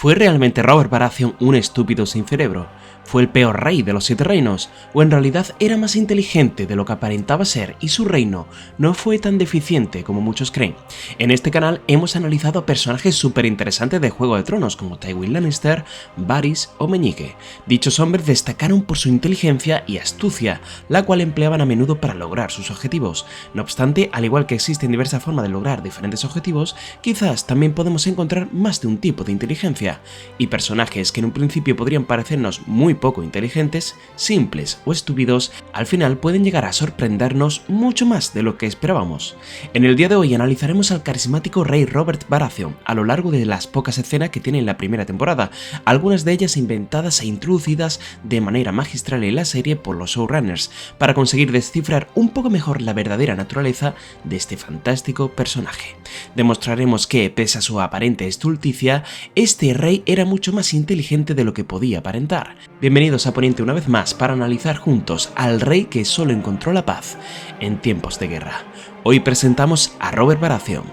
¿Fue realmente Robert Baratheon un estúpido sin cerebro? ¿Fue el peor rey de los 7 reinos? ¿O en realidad era más inteligente de lo que aparentaba ser y su reino no fue tan deficiente como muchos creen? En este canal hemos analizado a personajes súper interesantes de Juego de Tronos como Tywin Lannister, Varys o Meñique. Dichos hombres destacaron por su inteligencia y astucia, la cual empleaban a menudo para lograr sus objetivos. No obstante, al igual que existen diversas formas de lograr diferentes objetivos, quizás también podemos encontrar más de un tipo de inteligencia, y personajes que en un principio podrían parecernos muy poco inteligentes, simples o estúpidos, al final pueden llegar a sorprendernos mucho más de lo que esperábamos. En el día de hoy analizaremos al carismático rey Robert Baratheon a lo largo de las pocas escenas que tiene en la primera temporada, algunas de ellas inventadas e introducidas de manera magistral en la serie por los showrunners, para conseguir descifrar un poco mejor la verdadera naturaleza de este fantástico personaje. Demostraremos que, pese a su aparente estulticia, este rey era mucho más inteligente de lo que podía aparentar. Bienvenidos a Poniente una vez más para analizar juntos al rey que solo encontró la paz en tiempos de guerra. Hoy presentamos a Robert Baratheon,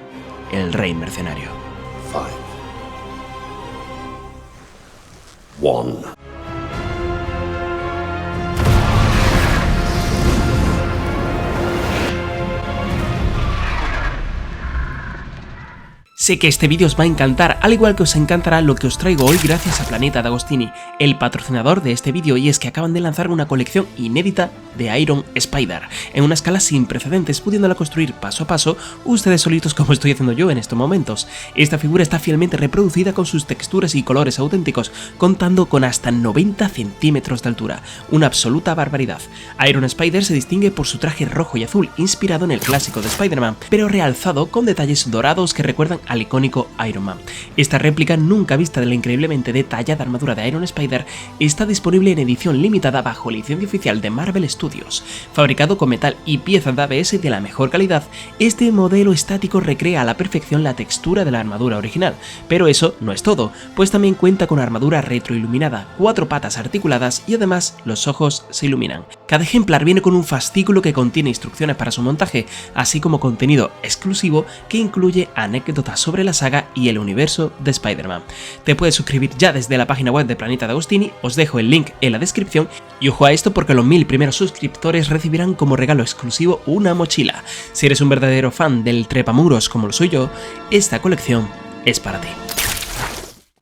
el rey mercenario. 5, 1. Sé que este vídeo os va a encantar, al igual que os encantará lo que os traigo hoy gracias a Planeta D'Agostini, el patrocinador de este vídeo, y es que acaban de lanzar una colección inédita de Iron Spider, en una escala sin precedentes, pudiéndola construir paso a paso ustedes solitos como estoy haciendo yo en estos momentos. Esta figura está fielmente reproducida con sus texturas y colores auténticos, contando con hasta 90 centímetros de altura, una absoluta barbaridad. Iron Spider se distingue por su traje rojo y azul, inspirado en el clásico de Spider-Man, pero realzado con detalles dorados que recuerdan al icónico Iron Man. Esta réplica nunca vista de la increíblemente detallada armadura de Iron Spider está disponible en edición limitada bajo licencia oficial de Marvel Studios. Fabricado con metal y piezas de ABS de la mejor calidad, este modelo estático recrea a la perfección la textura de la armadura original, pero eso no es todo, pues también cuenta con armadura retroiluminada, 4 patas articuladas y además los ojos se iluminan. Cada ejemplar viene con un fascículo que contiene instrucciones para su montaje, así como contenido exclusivo que incluye anécdotas sobre la saga y el universo de Spider-Man. Te puedes suscribir ya desde la página web de Planeta D'Agostini, os dejo el link en la descripción, y ojo a esto porque los 1000 primeros suscriptores recibirán como regalo exclusivo una mochila. Si eres un verdadero fan del trepamuros como lo soy yo, esta colección es para ti.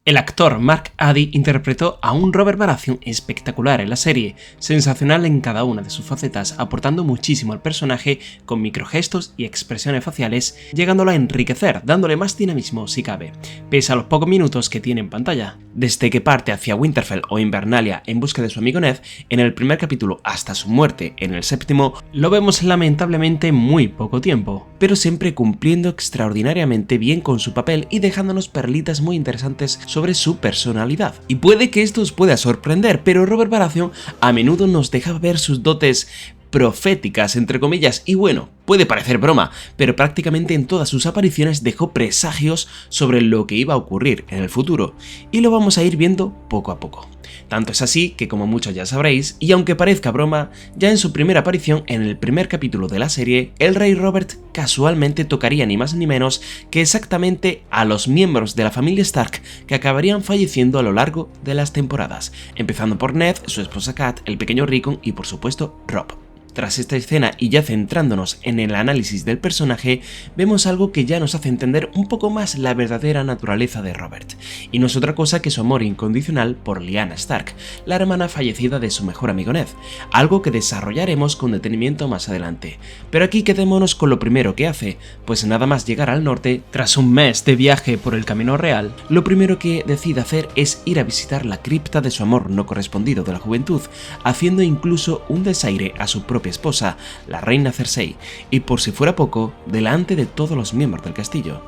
El actor Mark Addy interpretó a un Robert Baratheon espectacular en la serie, sensacional en cada una de sus facetas, aportando muchísimo al personaje con microgestos y expresiones faciales, llegándolo a enriquecer, dándole más dinamismo si cabe, pese a los pocos minutos que tiene en pantalla. Desde que parte hacia Winterfell o Invernalia en busca de su amigo Ned, en el primer capítulo hasta su muerte en el séptimo, lo vemos lamentablemente muy poco tiempo, pero siempre cumpliendo extraordinariamente bien con su papel y dejándonos perlitas muy interesantes sobre su personalidad. Y puede que esto os pueda sorprender, pero Robert Baratheon a menudo nos deja ver sus dotes proféticas, entre comillas, y bueno, puede parecer broma, pero prácticamente en todas sus apariciones dejó presagios sobre lo que iba a ocurrir en el futuro, y lo vamos a ir viendo poco a poco. Tanto es así que, como muchos ya sabréis, y aunque parezca broma, ya en su primera aparición en el primer capítulo de la serie, el rey Robert casualmente tocaría ni más ni menos que exactamente a los miembros de la familia Stark que acabarían falleciendo a lo largo de las temporadas, empezando por Ned, su esposa Kat, el pequeño Rickon y por supuesto Robb. Tras esta escena y ya centrándonos en el análisis del personaje, vemos algo que ya nos hace entender un poco más la verdadera naturaleza de Robert, y no es otra cosa que su amor incondicional por Lyanna Stark, la hermana fallecida de su mejor amigo Ned, algo que desarrollaremos con detenimiento más adelante. Pero aquí quedémonos con lo primero que hace, pues nada más llegar al norte, tras un mes de viaje por el camino real, lo primero que decide hacer es ir a visitar la cripta de su amor no correspondido de la juventud, haciendo incluso un desaire a su propia esposa, la reina Cersei, y por si fuera poco, delante de todos los miembros del castillo.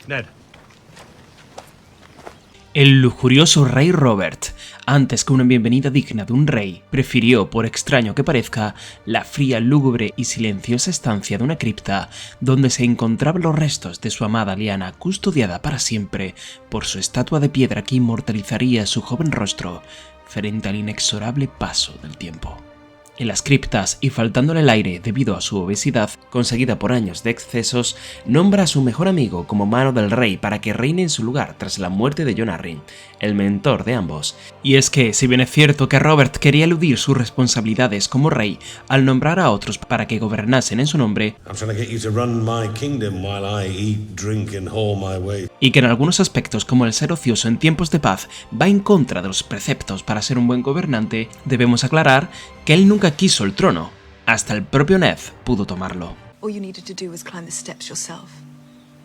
Ned. El lujurioso rey Robert, antes que una bienvenida digna de un rey, prefirió, por extraño que parezca, la fría, lúgubre y silenciosa estancia de una cripta donde se encontraban los restos de su amada Lyanna, custodiada para siempre por su estatua de piedra que inmortalizaría su joven rostro frente al inexorable paso del tiempo. En las criptas y faltándole el aire debido a su obesidad, conseguida por años de excesos, nombra a su mejor amigo como mano del rey para que reine en su lugar tras la muerte de Jon Arryn, el mentor de ambos. Y es que, si bien es cierto que Robert quería eludir sus responsabilidades como rey al nombrar a otros para que gobernasen en su nombre, y que en algunos aspectos como el ser ocioso en tiempos de paz va en contra de los preceptos para ser un buen gobernante, debemos aclarar que él nunca quiso el trono. Hasta el propio Ned pudo tomarlo. All you needed to do was climb the steps yourself.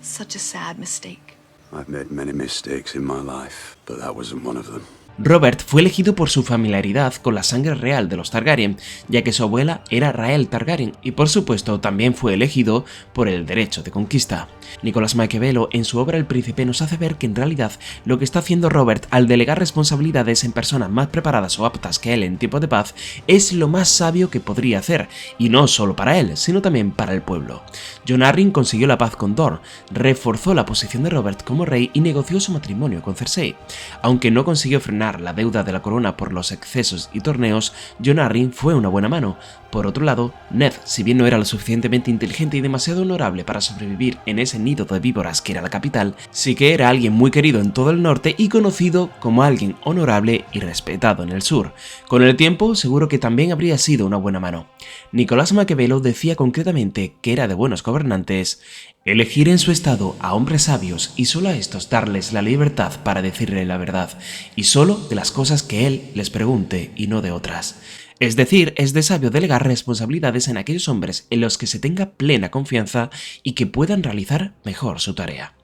Such a sad mistake. I've made many mistakes in my life, but that wasn't one of them. Robert fue elegido por su familiaridad con la sangre real de los Targaryen, ya que su abuela era Rhael Targaryen, y por supuesto también fue elegido por el derecho de conquista. Nicolás Maquiavelo en su obra El Príncipe nos hace ver que en realidad lo que está haciendo Robert al delegar responsabilidades en personas más preparadas o aptas que él en tiempo de paz es lo más sabio que podría hacer, y no solo para él, sino también para el pueblo. Jon Arryn consiguió la paz con Dorne, reforzó la posición de Robert como rey y negoció su matrimonio con Cersei. Aunque no consiguió frenar la deuda de la corona por los excesos y torneos, Jon Arryn fue una buena mano. Por otro lado, Ned, si bien no era lo suficientemente inteligente y demasiado honorable para sobrevivir en ese nido de víboras que era la capital, sí que era alguien muy querido en todo el norte y conocido como alguien honorable y respetado en el sur. Con el tiempo, seguro que también habría sido una buena mano. Nicolás Maquiavelo decía concretamente que era de buenos gobernantes elegir en su estado a hombres sabios y solo a estos darles la libertad para decirle la verdad, y solo de las cosas que él les pregunte y no de otras. Es decir, es de sabio delegar responsabilidades en aquellos hombres en los que se tenga plena confianza y que puedan realizar mejor su tarea.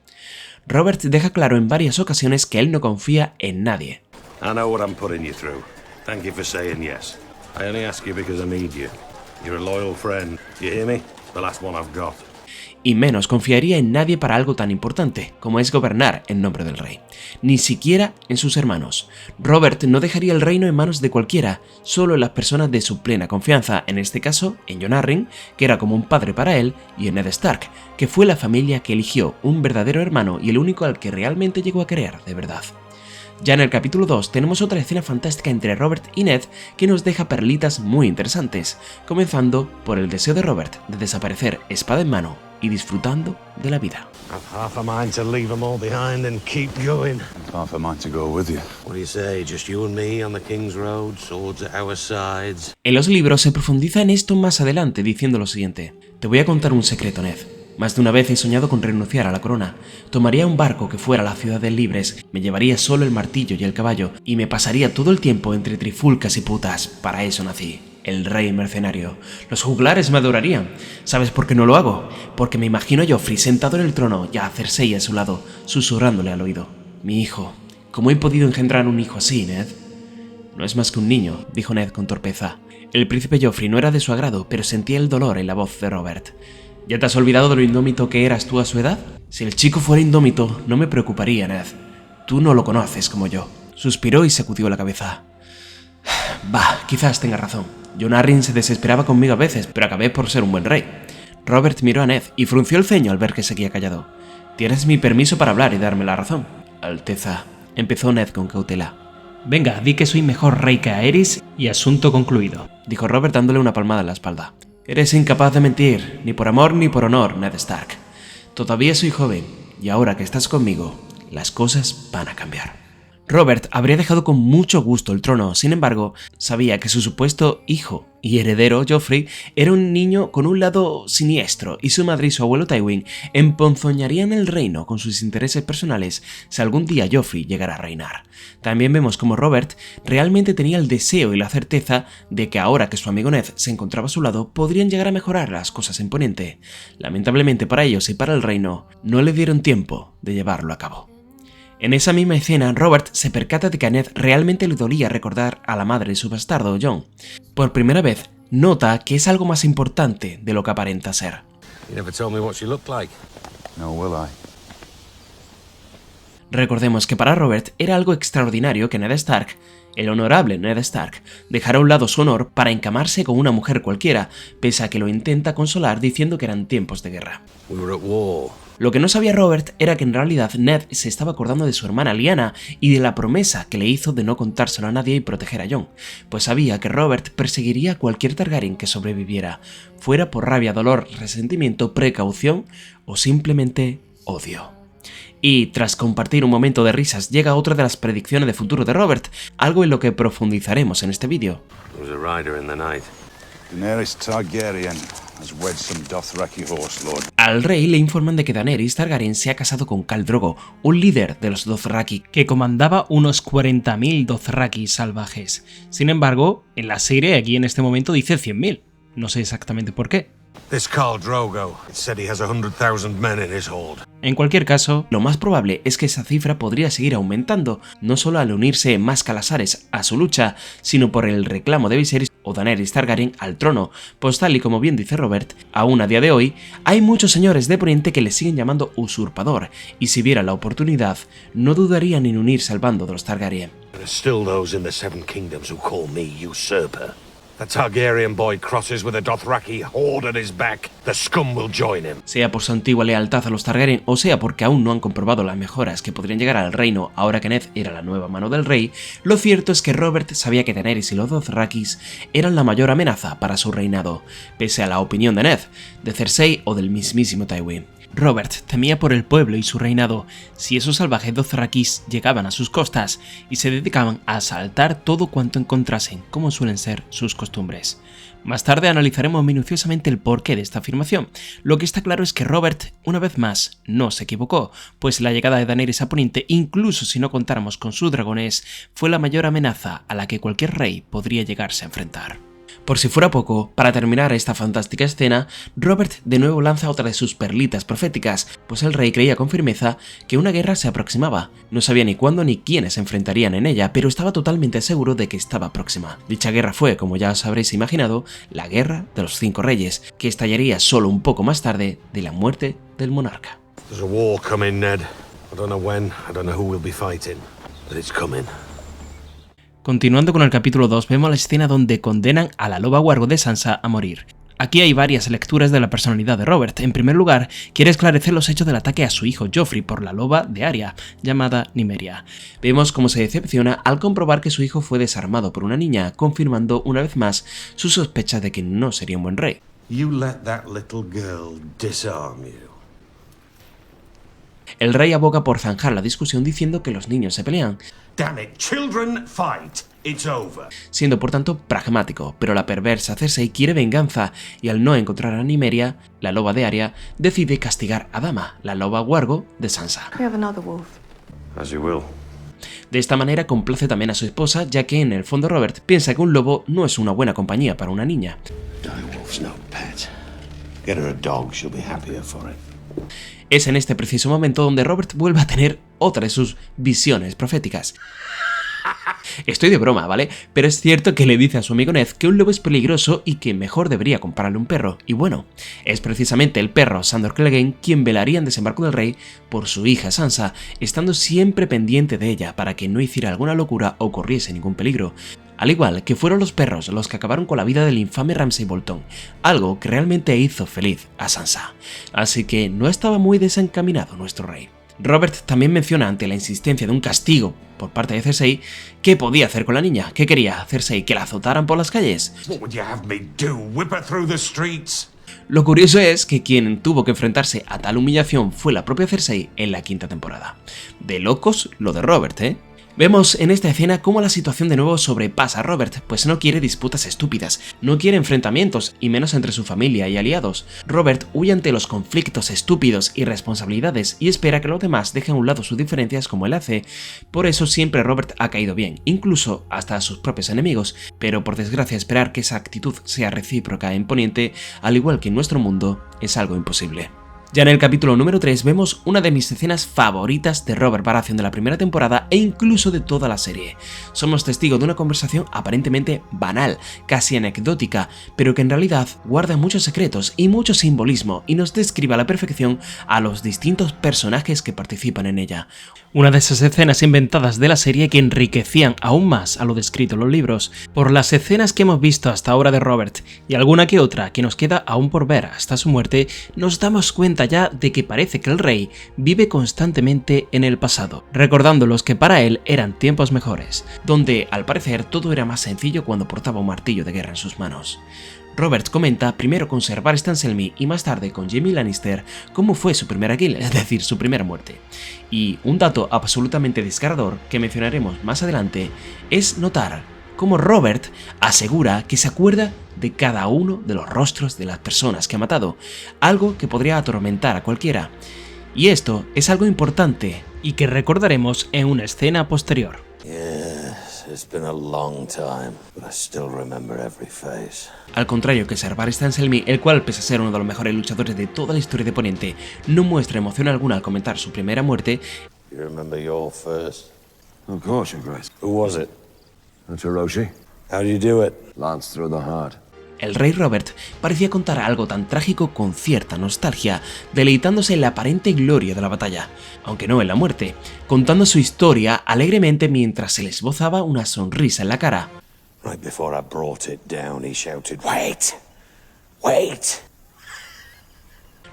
Robert deja claro en varias ocasiones que él no confía en nadie. I know what I'm putting you through. Thank you for saying yes. I only ask you because I need you. You're a loyal friend. You hear me? The last one I've got. Y menos confiaría en nadie para algo tan importante como es gobernar en nombre del rey, ni siquiera en sus hermanos. Robert no dejaría el reino en manos de cualquiera, solo en las personas de su plena confianza, en este caso en Jon Arryn, que era como un padre para él, y en Ned Stark, que fue la familia que eligió un verdadero hermano y el único al que realmente llegó a querer de verdad. Ya en el capítulo 2 tenemos otra escena fantástica entre Robert y Ned que nos deja perlitas muy interesantes, comenzando por el deseo de Robert de desaparecer espada en mano y disfrutando de la vida. I've half a mind to leave them all behind and keep going. Half a mind to go with you. What do you say? Just you and me on the King's Road, swords at our sides. En los libros se profundiza en esto más adelante diciendo lo siguiente: te voy a contar un secreto, Ned. Más de una vez he soñado con renunciar a la corona. Tomaría un barco que fuera a la ciudad de Libres, me llevaría solo el martillo y el caballo, y me pasaría todo el tiempo entre trifulcas y putas. Para eso nací. El rey mercenario. Los juglares me adorarían. ¿Sabes por qué no lo hago? Porque me imagino a Joffrey sentado en el trono y a Cersei a su lado, susurrándole al oído: mi hijo. ¿Cómo he podido engendrar un hijo así, Ned? No es más que un niño, dijo Ned con torpeza. El príncipe Joffrey no era de su agrado, pero sentía el dolor en la voz de Robert. ¿Ya te has olvidado de lo indómito que eras tú a su edad? Si el chico fuera indómito, no me preocuparía, Ned. Tú no lo conoces como yo. Suspiró y sacudió la cabeza. Bah, quizás tenga razón. Jon Arryn se desesperaba conmigo a veces, pero acabé por ser un buen rey. Robert miró a Ned y frunció el ceño al ver que seguía callado. Tienes mi permiso para hablar y darme la razón. Alteza, empezó Ned con cautela. Venga, di que soy mejor rey que Aerys y asunto concluido, dijo Robert dándole una palmada en la espalda. Eres incapaz de mentir, ni por amor ni por honor, Ned Stark. Todavía soy joven, y ahora que estás conmigo, las cosas van a cambiar. Robert habría dejado con mucho gusto el trono, sin embargo, sabía que su supuesto hijo y heredero, Joffrey, era un niño con un lado siniestro y su madre y su abuelo Tywin emponzoñarían el reino con sus intereses personales si algún día Joffrey llegara a reinar. También vemos como Robert realmente tenía el deseo y la certeza de que ahora que su amigo Ned se encontraba a su lado podrían llegar a mejorar las cosas en Poniente. Lamentablemente para ellos y para el reino, no le dieron tiempo de llevarlo a cabo. En esa misma escena, Robert se percata de que a Ned realmente le dolía recordar a la madre de su bastardo, Jon. Por primera vez, nota que es algo más importante de lo que aparenta ser. You never told me what she looked like. No, will I? Recordemos que para Robert era algo extraordinario que Ned Stark, el honorable Ned Stark, dejara a un lado su honor para encamarse con una mujer cualquiera, pese a que lo intenta consolar diciendo que eran tiempos de guerra. We were at war. Lo que no sabía Robert era que en realidad Ned se estaba acordando de su hermana Lyanna y de la promesa que le hizo de no contárselo a nadie y proteger a Jon, pues sabía que Robert perseguiría a cualquier Targaryen que sobreviviera, fuera por rabia, dolor, resentimiento, precaución o simplemente odio. Y tras compartir un momento de risas llega otra de las predicciones de futuro de Robert, algo en lo que profundizaremos en este vídeo. Daenerys Targaryen has wed some Dothraki horse lord. Al rey le informan de que Daenerys Targaryen se ha casado con Khal Drogo, un líder de los Dothraki que comandaba unos 40.000 Dothraki salvajes. Sin embargo, en la serie aquí en este momento dice 100.000. No sé exactamente por qué. This Khal Drogo, it said he has 100,000 men in his hold. En cualquier caso, lo más probable es que esa cifra podría seguir aumentando, no solo al unirse más Khalasares a su lucha, sino por el reclamo de Viserys o Daenerys Targaryen al trono, pues tal y como bien dice Robert, aún a día de hoy, hay muchos señores de Poniente que le siguen llamando usurpador, y si viera la oportunidad, no dudarían en unirse al bando de los Targaryen. There are still those in the Seven Kingdoms who call me usurper. The Targaryen boy crosses with a Dothraki horde at his back. The scum will join him. Sea por su antigua lealtad a los Targaryen o sea porque aún no han comprobado las mejoras que podrían llegar al reino ahora que Ned era la nueva mano del rey, lo cierto es que Robert sabía que Daenerys y los Dothrakis eran la mayor amenaza para su reinado, pese a la opinión de Ned, de Cersei o del mismísimo Tywin. Robert temía por el pueblo y su reinado si esos salvajes Dothrakis llegaban a sus costas y se dedicaban a asaltar todo cuanto encontrasen, como suelen ser sus costumbres. Más tarde analizaremos minuciosamente el porqué de esta afirmación. Lo que está claro es que Robert, una vez más, no se equivocó, pues la llegada de Daenerys a Poniente, incluso si no contáramos con sus dragones, fue la mayor amenaza a la que cualquier rey podría llegarse a enfrentar. Por si fuera poco, para terminar esta fantástica escena, Robert de nuevo lanza otra de sus perlitas proféticas, pues el rey creía con firmeza que una guerra se aproximaba. No sabía ni cuándo ni quiénes se enfrentarían en ella, pero estaba totalmente seguro de que estaba próxima. Dicha guerra fue, como ya os habréis imaginado, la Guerra de los Cinco Reyes, que estallaría solo un poco más tarde de la muerte del monarca. There's a war coming, Ned. I don't know when, I don't know who we'll be fighting, but it's coming. Continuando con el capítulo 2, vemos la escena donde condenan a la loba Wargo de Sansa a morir. Aquí hay varias lecturas de la personalidad de Robert. En primer lugar, quiere esclarecer los hechos del ataque a su hijo Joffrey por la loba de Arya, llamada Nymeria. Vemos cómo se decepciona al comprobar que su hijo fue desarmado por una niña, confirmando una vez más sus sospechas de que no sería un buen rey. You let that little girl disarm you. El rey aboga por zanjar la discusión diciendo que los niños se pelean, Damn it, children fight. It's over. siendo por tanto pragmático, pero la perversa Cersei quiere venganza y al no encontrar a Nymeria, la loba de Arya, decide castigar a Dama, la loba Wargo de Sansa. We have another wolf. As you will. De esta manera complace también a su esposa, ya que en el fondo Robert piensa que un lobo no es una buena compañía para una niña. Direwolf's no pet. Get her a dog, she'll be happier for it. Es en este preciso momento donde Robert vuelve a tener otra de sus visiones proféticas. Estoy de broma, ¿vale? Pero es cierto que le dice a su amigo Ned que un lobo es peligroso y que mejor debería comprarle un perro. Y bueno, es precisamente el perro Sandor Clegane quien velaría en Desembarco del Rey por su hija Sansa, estando siempre pendiente de ella para que no hiciera alguna locura o corriese ningún peligro. Al igual que fueron los perros los que acabaron con la vida del infame Ramsay Bolton, algo que realmente hizo feliz a Sansa. Así que no estaba muy desencaminado nuestro rey. Robert también menciona ante la insistencia de un castigo por parte de Cersei qué podía hacer con la niña. ¿Qué quería Cersei? ¿Que la azotaran por las calles? What would you have me do? Whip her through the streets? Lo curioso es que quien tuvo que enfrentarse a tal humillación fue la propia Cersei en la quinta temporada. De locos lo de Robert, ¿eh? Vemos en esta escena cómo la situación de nuevo sobrepasa a Robert, pues no quiere disputas estúpidas, no quiere enfrentamientos, y menos entre su familia y aliados. Robert huye ante los conflictos estúpidos y responsabilidades y espera que los demás dejen a un lado sus diferencias como él hace. Por eso siempre Robert ha caído bien, incluso hasta a sus propios enemigos, pero por desgracia esperar que esa actitud sea recíproca en Poniente, al igual que en nuestro mundo, es algo imposible. Ya en el capítulo número 3 vemos una de mis escenas favoritas de Robert Baratheon de la primera temporada e incluso de toda la serie. Somos testigos de una conversación aparentemente banal, casi anecdótica, pero que en realidad guarda muchos secretos y mucho simbolismo y nos describe a la perfección a los distintos personajes que participan en ella. Una de esas escenas inventadas de la serie que enriquecían aún más a lo descrito en los libros. Por las escenas que hemos visto hasta ahora de Robert y alguna que otra que nos queda aún por ver hasta su muerte, nos damos cuenta cuenta ya de que parece que el rey vive constantemente en el pasado, recordándolos que para él eran tiempos mejores, donde al parecer todo era más sencillo cuando portaba un martillo de guerra en sus manos. Robert comenta primero con Ser Barristan Selmy y más tarde con Jaime Lannister cómo fue su primera kill, es decir, su primera muerte. Y un dato absolutamente desgarrador que mencionaremos más adelante es notar cómo Robert asegura que se acuerda de cada uno de los rostros de las personas que ha matado, algo que podría atormentar a cualquiera. Y esto es algo importante y que recordaremos en una escena posterior. It's been a long time, but I still remember every face. Al contrario que Ser Barristan Selmy, el cual, pese a ser uno de los mejores luchadores de toda la historia de Poniente, no muestra emoción alguna al comentar su primera muerte. You remember your first? Of course, Your Grace. Who was it? That's Hiroshi. How'd you do it? Lance through the heart. El rey Robert parecía contar algo tan trágico con cierta nostalgia, deleitándose en la aparente gloria de la batalla, aunque no en la muerte, contando su historia alegremente mientras se le esbozaba una sonrisa en la cara. Right before I brought it down, he shouted, "Wait! Wait!"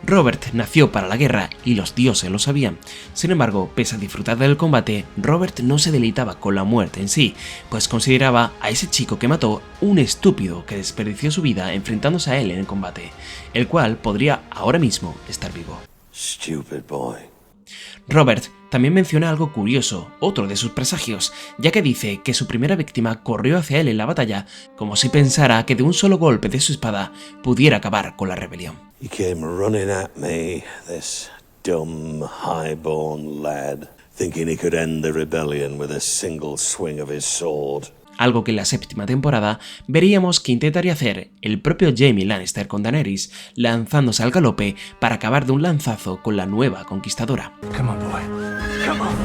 Robert nació para la guerra y los dioses lo sabían. Sin embargo, pese a disfrutar del combate, Robert no se deleitaba con la muerte en sí, pues consideraba a ese chico que mató un estúpido que desperdició su vida enfrentándose a él en el combate, el cual podría ahora mismo estar vivo. Stupid boy. Robert también menciona algo curioso, otro de sus presagios, ya que dice que su primera víctima corrió hacia él en la batalla, como si pensara que de un solo golpe de su espada pudiera acabar con la rebelión. He came running at me, this dumb, high-born lad, thinking he could end the rebellion with a single swing of his sword. Algo que en la séptima temporada veríamos que intentaría hacer el propio Jaime Lannister con Daenerys, lanzándose al galope para acabar de un lanzazo con la nueva conquistadora. Come on, boy. Come on.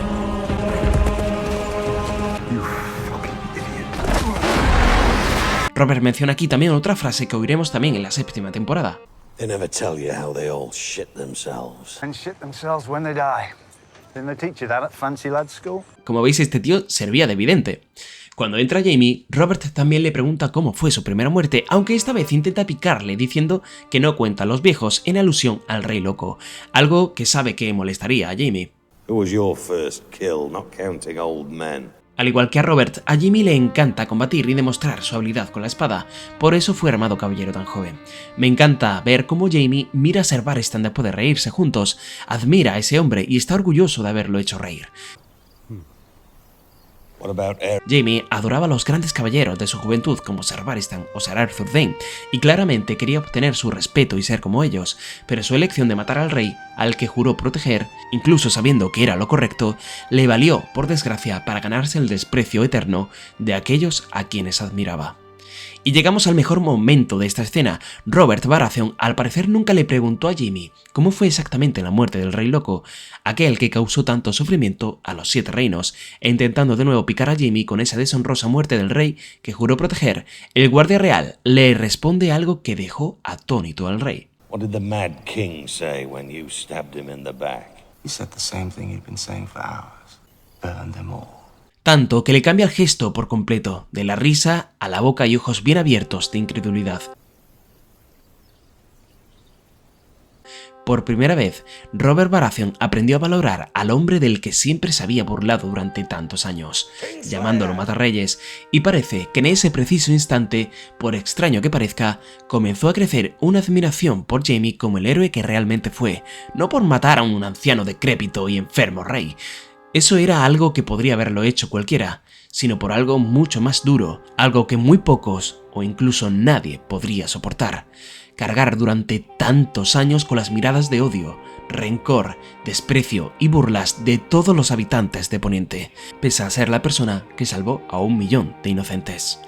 You fucking idiot. Robert menciona aquí también otra frase que oiremos también en la séptima temporada. They never tell you how they all shit themselves. And shit themselves when they die. Didn't they teach you that at Fancy Lad School? Como veis, este tío servía de vidente. Cuando entra Jaime, Robert también le pregunta cómo fue su primera muerte, aunque esta vez intenta picarle diciendo que no cuenta a los viejos en alusión al Rey Loco, algo que sabe que molestaría a Jaime. Who was your first kill, not counting old men? Al igual que a Robert, a Jaime le encanta combatir y demostrar su habilidad con la espada, por eso fue armado caballero tan joven. Me encanta ver cómo Jaime mira a Ser Barristan después de reírse juntos, admira a ese hombre y está orgulloso de haberlo hecho reír. Jaime adoraba a los grandes caballeros de su juventud como Ser Barristan o Ser Arthur Dayne, y claramente quería obtener su respeto y ser como ellos, pero su elección de matar al rey, al que juró proteger, incluso sabiendo que era lo correcto, le valió, por desgracia, para ganarse el desprecio eterno de aquellos a quienes admiraba. Y llegamos al mejor momento de esta escena. Robert Baratheon al parecer nunca le preguntó a Jaime cómo fue exactamente la muerte del Rey Loco, aquel que causó tanto sufrimiento a los 7 reinos, e intentando de nuevo picar a Jaime con esa deshonrosa muerte del rey que juró proteger, el guardia real le responde algo que dejó atónito al rey. What did the Mad King say when you stabbed him in the back? He said the same thing he'd been saying for hours. Burn them all. Tanto que le cambia el gesto por completo, de la risa a la boca y ojos bien abiertos de incredulidad. Por primera vez, Robert Baratheon aprendió a valorar al hombre del que siempre se había burlado durante tantos años, llamándolo Matarreyes, y parece que en ese preciso instante, por extraño que parezca, comenzó a crecer una admiración por Jaime como el héroe que realmente fue, no por matar a un anciano decrépito y enfermo rey. Eso era algo que podría haberlo hecho cualquiera, sino por algo mucho más duro, algo que muy pocos o incluso nadie podría soportar. Cargar durante tantos años con las miradas de odio, rencor, desprecio y burlas de todos los habitantes de Poniente, pese a ser la persona que salvó a 1 millón de inocentes.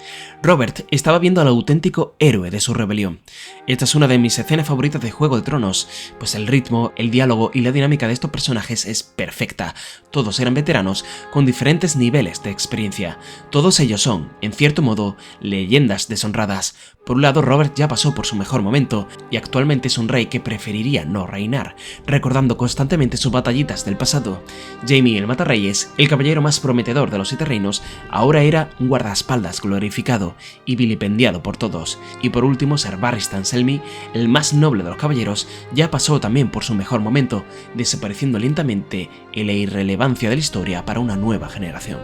Robert estaba viendo al auténtico héroe de su rebelión. Esta es una de mis escenas favoritas de Juego de Tronos, pues el ritmo, el diálogo y la dinámica de estos personajes es perfecta. Todos eran veteranos con diferentes niveles de experiencia. Todos ellos son, en cierto modo, leyendas deshonradas. Por un lado, Robert ya pasó por su mejor momento y actualmente es un rey que preferiría no reinar, recordando constantemente sus batallitas del pasado. Jaime el Matarreyes, el caballero más prometedor de los 7 reinos, ahora era un guardaespaldas glorificado y vilipendiado por todos. Y por último, Ser Barristan Selmy, el más noble de los caballeros, ya pasó también por su mejor momento, desapareciendo lentamente en la irrelevancia de la historia para una nueva generación.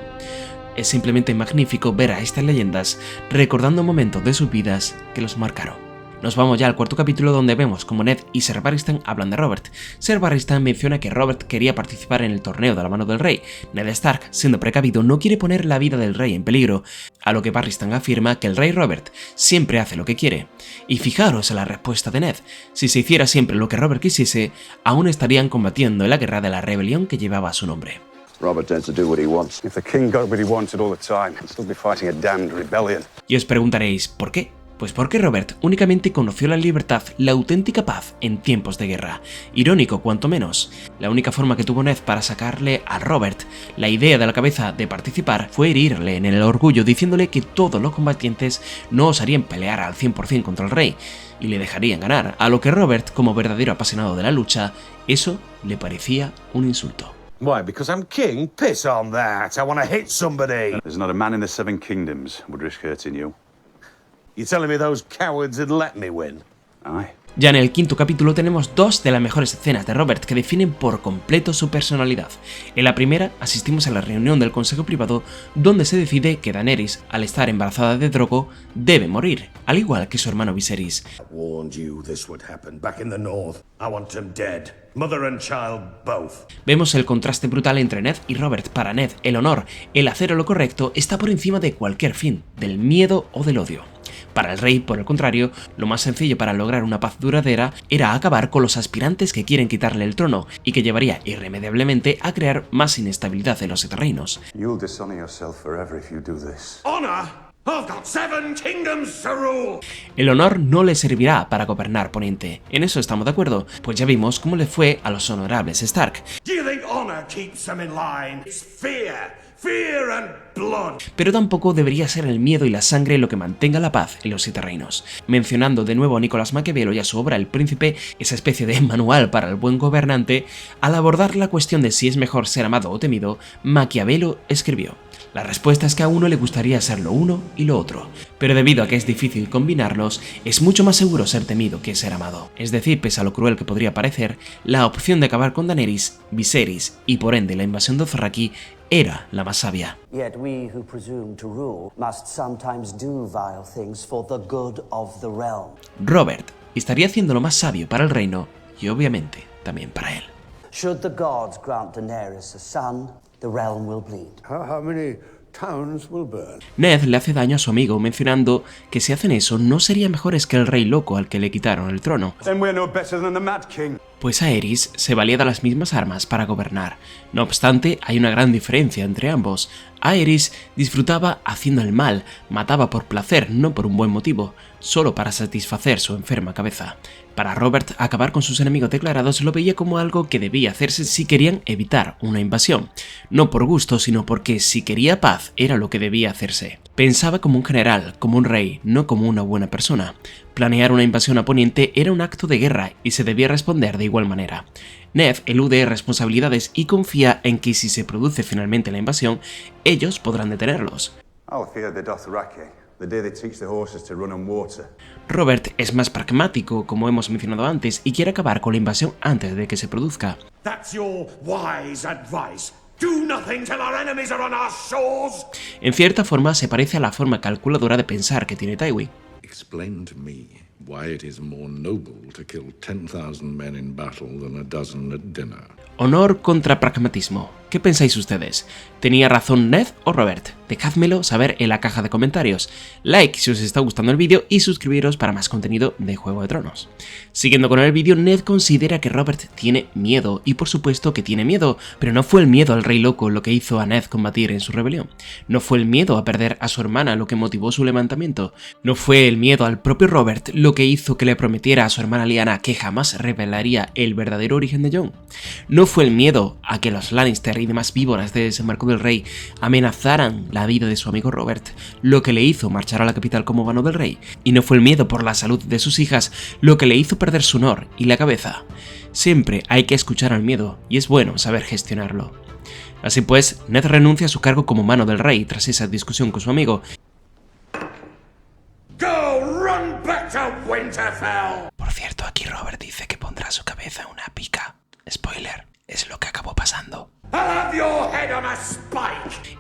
Es simplemente magnífico ver a estas leyendas recordando momentos de sus vidas que los marcaron. Nos vamos ya al cuarto capítulo, donde vemos como Ned y Ser Barristan hablan de Robert. Ser Barristan menciona que Robert quería participar en el torneo de la mano del rey. Ned Stark, siendo precavido, no quiere poner la vida del rey en peligro, a lo que Barristan afirma que el rey Robert siempre hace lo que quiere. Y fijaros en la respuesta de Ned: si se hiciera siempre lo que Robert quisiese, aún estarían combatiendo en la guerra de la rebelión que llevaba su nombre. Robert tends to do what he wants. If the king got what he wanted all the time, he'd still be fighting a damned rebellion. Y os preguntaréis, ¿por qué? Pues porque Robert únicamente conoció la libertad, la auténtica paz en tiempos de guerra. Irónico, cuanto menos. La única forma que tuvo Ned para sacarle a Robert la idea de la cabeza de participar fue herirle en el orgullo, diciéndole que todos los combatientes no osarían pelear al 100% contra el rey y le dejarían ganar, a lo que Robert, como verdadero apasionado de la lucha, eso le parecía un insulto. Why, because I'm king? Piss on that. I want to hit somebody. There's not a man in the 7 kingdoms would risk hurting you. You're telling me those cowards would let me win? Aye. Ya en el quinto capítulo tenemos dos de las mejores escenas de Robert que definen por completo su personalidad. En la primera asistimos a la reunión del Consejo Privado, donde se decide que Daenerys, al estar embarazada de Drogo, debe morir, al igual que su hermano Viserys. I warned you this would happen back in the north. I want him dead. Mother and child both. Vemos el contraste brutal entre Ned y Robert. Para Ned, el honor, el hacer lo correcto, está por encima de cualquier fin, del miedo o del odio. Para el rey, por el contrario, lo más sencillo para lograr una paz duradera era acabar con los aspirantes que quieren quitarle el trono, y que llevaría irremediablemente a crear más inestabilidad en los 7 reinos. You'll dishonor yourself forever if you do this. Honor? I've got 7 kingdoms to rule. El honor no le servirá para gobernar Poniente. En eso estamos de acuerdo, pues ya vimos cómo le fue a los honorables Stark. Do you think honor keeps them in line? It's fear. Fear and blood. Pero tampoco debería ser el miedo y la sangre lo que mantenga la paz en los 7 reinos. Mencionando de nuevo a Nicolás Maquiavelo y a su obra El Príncipe, esa especie de manual para el buen gobernante, al abordar la cuestión de si es mejor ser amado o temido, Maquiavelo escribió: la respuesta es que a uno le gustaría ser lo uno y lo otro, pero debido a que es difícil combinarlos, es mucho más seguro ser temido que ser amado. Es decir, pese a lo cruel que podría parecer, la opción de acabar con Daenerys, Viserys y por ende la invasión de Dothraki era la más sabia. Yet we who presume to rule must sometimes do vile things for the good of the realm. Robert estaría haciendo lo más sabio para el reino y obviamente también para él. Should the gods grant Daenerys a son, the realm will bleed. How many towns will burn? Ned le hace daño a su amigo mencionando que si hacen eso no serían mejores que el rey loco al que le quitaron el trono. Then we're no better than the Mad King. Pues Aerys se valía de las mismas armas para gobernar. No obstante, hay una gran diferencia entre ambos. Aerys disfrutaba haciendo el mal, mataba por placer, no por un buen motivo, solo para satisfacer su enferma cabeza. Para Robert, acabar con sus enemigos declarados lo veía como algo que debía hacerse si querían evitar una invasión. No por gusto, sino porque si quería paz era lo que debía hacerse. Pensaba como un general, como un rey, no como una buena persona. Planear una invasión a Poniente era un acto de guerra y se debía responder de igual manera. Ned elude responsabilidades y confía en que si se produce finalmente la invasión, ellos podrán detenerlos. I'll fear the Dothraki, the day they teach the horses to run on water. Robert es más pragmático, como hemos mencionado antes, y quiere acabar con la invasión antes de que se produzca. That's your wise advice. Do nothing till our enemies are on our shores. En cierta forma se parece a la forma calculadora de pensar que tiene Tywin. Explain to me why it is more noble to kill 10,000 men in battle than a dozen at dinner. Honor contra pragmatismo. ¿Qué pensáis ustedes? ¿Tenía razón Ned o Robert? Dejádmelo saber en la caja de comentarios. Like si os está gustando el vídeo y suscribiros para más contenido de Juego de Tronos. Siguiendo con el vídeo, Ned considera que Robert tiene miedo, y por supuesto que tiene miedo, pero no fue el miedo al rey loco lo que hizo a Ned combatir en su rebelión. No fue el miedo a perder a su hermana lo que motivó su levantamiento. No fue el miedo al propio Robert lo que hizo que le prometiera a su hermana Lyanna que jamás revelaría el verdadero origen de Jon. No fue el miedo a que los Lannister y demás víboras de Desembarco del Rey amenazaran la vida de su amigo Robert lo que le hizo marchar a la capital como vano del rey, y no fue el miedo por la salud de sus hijas lo que le hizo perder su honor y la cabeza. Siempre hay que escuchar al miedo, y es bueno saber gestionarlo. Así pues, Ned renuncia a su cargo como mano del rey tras esa discusión con su amigo. Por cierto, aquí Robert dice que pondrá su cabeza en una pica. Spoiler, es lo que acabó pasando.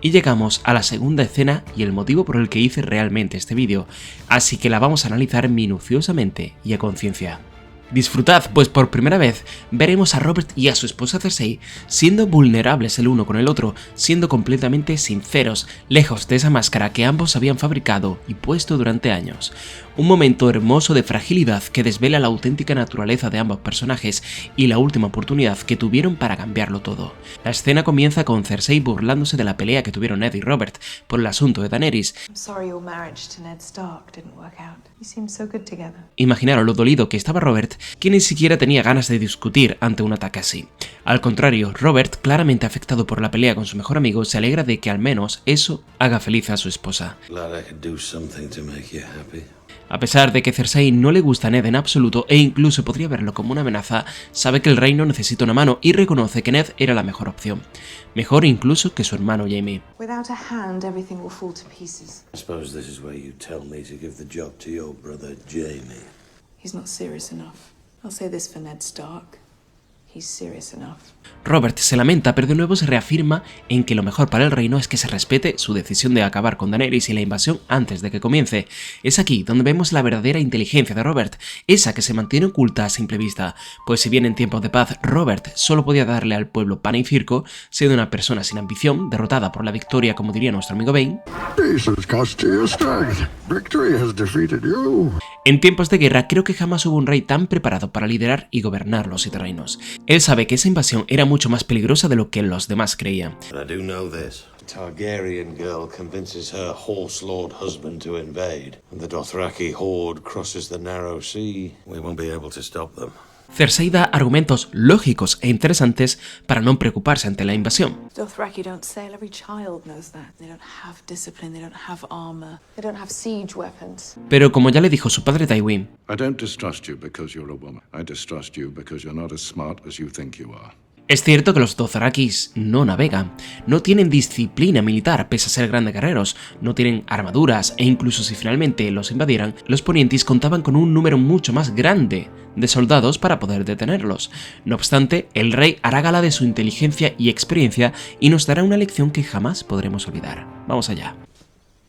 Y llegamos a la segunda escena y el motivo por el que hice realmente este vídeo, así que la vamos a analizar minuciosamente y a conciencia. Disfrutad, pues por primera vez veremos a Robert y a su esposa Cersei siendo vulnerables el uno con el otro, siendo completamente sinceros, lejos de esa máscara que ambos habían fabricado y puesto durante años. Un momento hermoso de fragilidad que desvela la auténtica naturaleza de ambos personajes y la última oportunidad que tuvieron para cambiarlo todo. La escena comienza con Cersei burlándose de la pelea que tuvieron Ned y Robert por el asunto de Daenerys. Imaginaros lo dolido que estaba Robert, que ni siquiera tenía ganas de discutir ante un ataque así. Al contrario, Robert, claramente afectado por la pelea con su mejor amigo, se alegra de que al menos eso haga feliz a su esposa. A pesar de que Cersei no le gusta a Ned en absoluto e incluso podría verlo como una amenaza, sabe que el reino necesita una mano y reconoce que Ned era la mejor opción. Mejor incluso que su hermano Jaime. Robert se lamenta, pero de nuevo se reafirma en que lo mejor para el reino es que se respete su decisión de acabar con Daenerys y la invasión antes de que comience. Es aquí donde vemos la verdadera inteligencia de Robert, esa que se mantiene oculta a simple vista, pues si bien en tiempos de paz Robert solo podía darle al pueblo pan y circo, siendo una persona sin ambición, derrotada por la victoria como diría nuestro amigo Bane, en tiempos de guerra creo que jamás hubo un rey tan preparado para liderar y gobernar los 7 reinos. Él sabe que esa invasión era mucho más peligrosa de lo que los demás creían. Targaryen girl convinces her horse lord husband to invade, and the Dothraki horde crosses the narrow sea. We won't be able to stop them. Cersei da argumentos lógicos e interesantes para no preocuparse ante la invasión. Pero como ya le dijo su padre Tywin, I don't distrust you because you're a woman. I distrust you because you're not as smart as you think you are. es cierto que los Dothrakis no navegan, no tienen disciplina militar pese a ser grandes guerreros, no tienen armaduras e incluso si finalmente los invadieran, los ponientis contaban con un número mucho más grande de soldados para poder detenerlos. No obstante, el rey hará gala de su inteligencia y experiencia y nos dará una lección que jamás podremos olvidar. Vamos allá.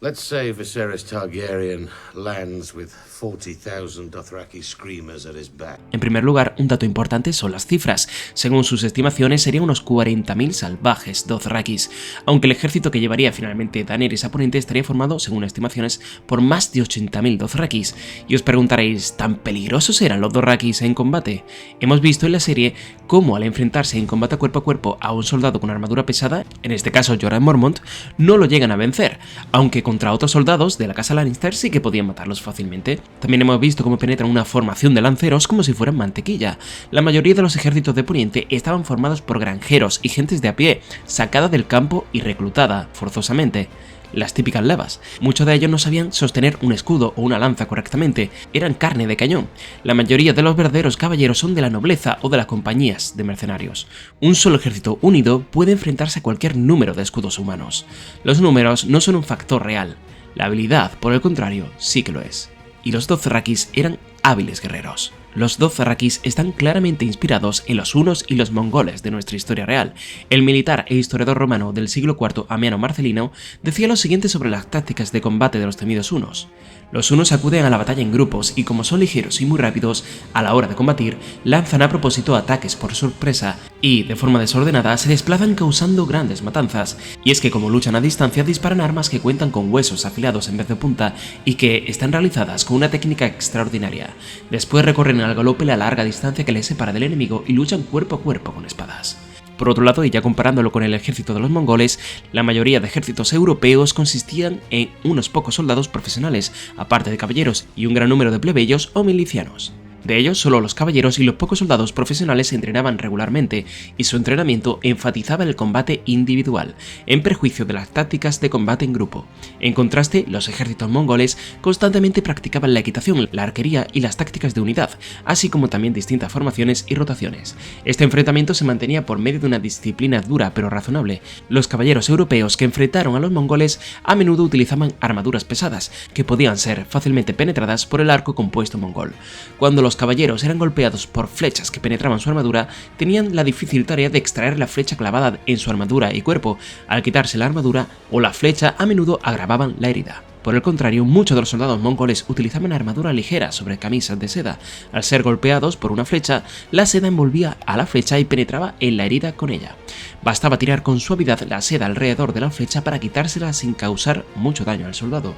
Let's say Viserys Targaryen lands with 40,000 Dothraki screamers at his back. En primer lugar, un dato importante son las cifras. Según sus estimaciones, serían unos 40.000 salvajes Dothrakis, aunque el ejército que llevaría finalmente Daenerys a Poniente estaría formado, según estimaciones, por más de 80.000 Dothrakis. Y os preguntaréis, ¿tan peligrosos eran los Dothrakis en combate? Hemos visto en la serie cómo al enfrentarse en combate cuerpo a cuerpo a un soldado con armadura pesada, en este caso Jorah Mormont, no lo llegan a vencer, aunque contra otros soldados de la casa Lannister sí que podían matarlos fácilmente. También hemos visto cómo penetran una formación de lanceros como si fueran mantequilla. La mayoría de los ejércitos de Poniente estaban formados por granjeros y gentes de a pie, sacada del campo y reclutada forzosamente. Las típicas levas. Muchos de ellos no sabían sostener un escudo o una lanza correctamente, eran carne de cañón. La mayoría de los verdaderos caballeros son de la nobleza o de las compañías de mercenarios. Un solo ejército unido puede enfrentarse a cualquier número de escudos humanos. Los números no son un factor real, la habilidad, por el contrario, sí que lo es. Y los Dothrakis eran hábiles guerreros. Los Dothrakis están claramente inspirados en los hunos y los mongoles de nuestra historia real. El militar e historiador romano del siglo IV, Ammiano Marcelino, decía lo siguiente sobre las tácticas de combate de los temidos hunos. Los hunos acuden a la batalla en grupos y como son ligeros y muy rápidos, a la hora de combatir, lanzan a propósito ataques por sorpresa y, de forma desordenada, se desplazan causando grandes matanzas. Y es que como luchan a distancia, disparan armas que cuentan con huesos afilados en vez de punta y que están realizadas con una técnica extraordinaria. Después recorren al galope la larga distancia que les separa del enemigo y luchan cuerpo a cuerpo con espadas. Por otro lado, y ya comparándolo con el ejército de los mongoles, la mayoría de ejércitos europeos consistían en unos pocos soldados profesionales, aparte de caballeros, y un gran número de plebeyos o milicianos. De ellos, solo los caballeros y los pocos soldados profesionales se entrenaban regularmente, y su entrenamiento enfatizaba el combate individual, en perjuicio de las tácticas de combate en grupo. En contraste, los ejércitos mongoles constantemente practicaban la equitación, la arquería y las tácticas de unidad, así como también distintas formaciones y rotaciones. Este enfrentamiento se mantenía por medio de una disciplina dura pero razonable. Los caballeros europeos que enfrentaron a los mongoles a menudo utilizaban armaduras pesadas, que podían ser fácilmente penetradas por el arco compuesto mongol. Cuando los caballeros eran golpeados por flechas que penetraban su armadura, tenían la difícil tarea de extraer la flecha clavada en su armadura y cuerpo. Al quitarse la armadura o la flecha, a menudo agravaban la herida. Por el contrario, muchos de los soldados mongoles utilizaban armadura ligera sobre camisas de seda. Al ser golpeados por una flecha, la seda envolvía a la flecha y penetraba en la herida con ella. Bastaba tirar con suavidad la seda alrededor de la flecha para quitársela sin causar mucho daño al soldado.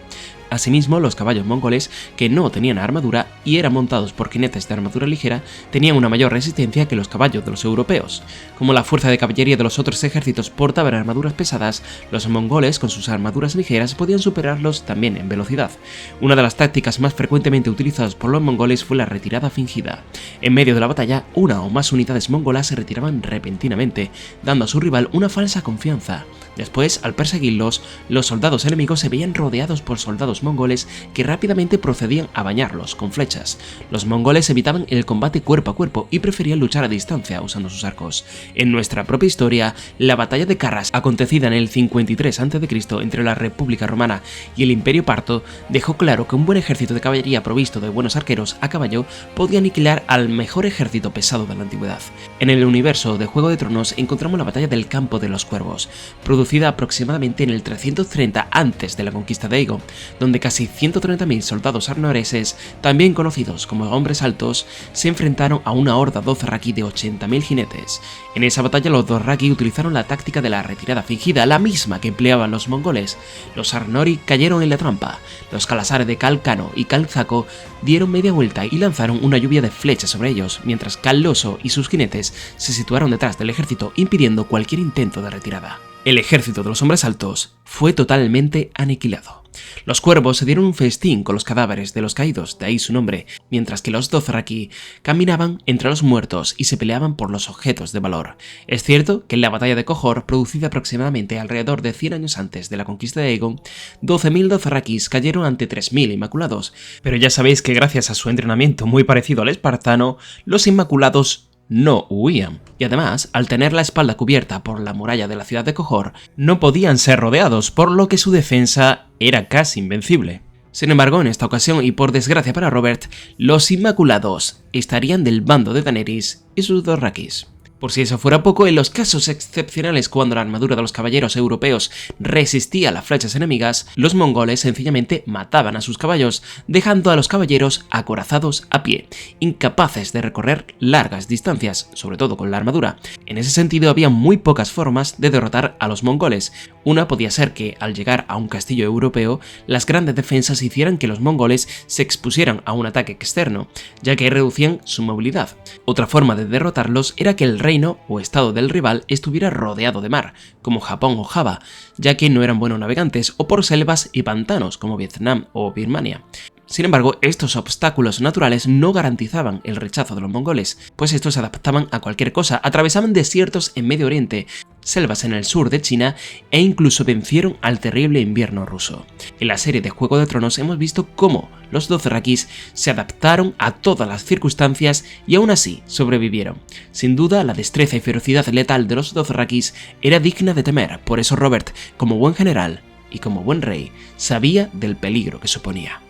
Asimismo, los caballos mongoles, que no tenían armadura y eran montados por jinetes de armadura ligera, tenían una mayor resistencia que los caballos de los europeos. Como la fuerza de caballería de los otros ejércitos portaban armaduras pesadas, los mongoles con sus armaduras ligeras podían superarlos también en velocidad. Una de las tácticas más frecuentemente utilizadas por los mongoles fue la retirada fingida. En medio de la batalla, una o más unidades mongolas se retiraban repentinamente, dando a su rival una falsa confianza. Después, al perseguirlos, los soldados enemigos se veían rodeados por soldados mongoles que rápidamente procedían a bañarlos con flechas. Los mongoles evitaban el combate cuerpo a cuerpo y preferían luchar a distancia usando sus arcos. En nuestra propia historia, la batalla de Carras, acontecida en el 53 a.C. entre la República Romana y el Imperio Parto, dejó claro que un buen ejército de caballería provisto de buenos arqueros a caballo podía aniquilar al mejor ejército pesado de la antigüedad. En el universo de Juego de Tronos encontramos la batalla del Campo de los Cuervos, producida aproximadamente en el 330 antes de la conquista de Aegon, donde casi 130.000 soldados arnoreses, también conocidos como hombres altos, se enfrentaron a una horda dothraki de 80.000 jinetes. En esa batalla los dothraki utilizaron la táctica de la retirada fingida, la misma que empleaban los mongoles. Los arnori cayeron en la trampa. Los Khalasar de Khal Kano y Khal Zako dieron media vuelta y lanzaron una lluvia de flechas sobre ellos, mientras Khal Loso y sus jinetes se situaron detrás del ejército, impidiendo cualquier intento de retirada. El ejército de los hombres altos fue totalmente aniquilado. Los cuervos se dieron un festín con los cadáveres de los caídos, de ahí su nombre, mientras que los dothraki caminaban entre los muertos y se peleaban por los objetos de valor. Es cierto que en la batalla de Qohor, producida aproximadamente alrededor de 100 años antes de la conquista de Aegon, 12.000 dothrakis cayeron ante 3.000 inmaculados, pero ya sabéis que gracias a su entrenamiento muy parecido al espartano, los inmaculados no huían, y además, al tener la espalda cubierta por la muralla de la ciudad de Qohor, no podían ser rodeados, por lo que su defensa era casi invencible. Sin embargo, en esta ocasión, y por desgracia para Robert, los Inmaculados estarían del bando de Daenerys y sus dothrakis. Por si eso fuera poco, en los casos excepcionales cuando la armadura de los caballeros europeos resistía a las flechas enemigas, los mongoles sencillamente mataban a sus caballos, dejando a los caballeros acorazados a pie, incapaces de recorrer largas distancias, sobre todo con la armadura. En ese sentido, había muy pocas formas de derrotar a los mongoles. Una podía ser que, al llegar a un castillo europeo, las grandes defensas hicieran que los mongoles se expusieran a un ataque externo, ya que reducían su movilidad. Otra forma de derrotarlos era que el reino o estado del rival estuviera rodeado de mar, como Japón o Java, ya que no eran buenos navegantes, o por selvas y pantanos, como Vietnam o Birmania. Sin embargo, estos obstáculos naturales no garantizaban el rechazo de los mongoles, pues estos se adaptaban a cualquier cosa, atravesaban desiertos en Medio Oriente, selvas en el sur de China e incluso vencieron al terrible invierno ruso. En la serie de Juego de Tronos hemos visto cómo los dothrakis se adaptaron a todas las circunstancias y aún así sobrevivieron. Sin duda, la destreza y ferocidad letal de los dothrakis era digna de temer, por eso Robert, como buen general y como buen rey, sabía del peligro que suponía.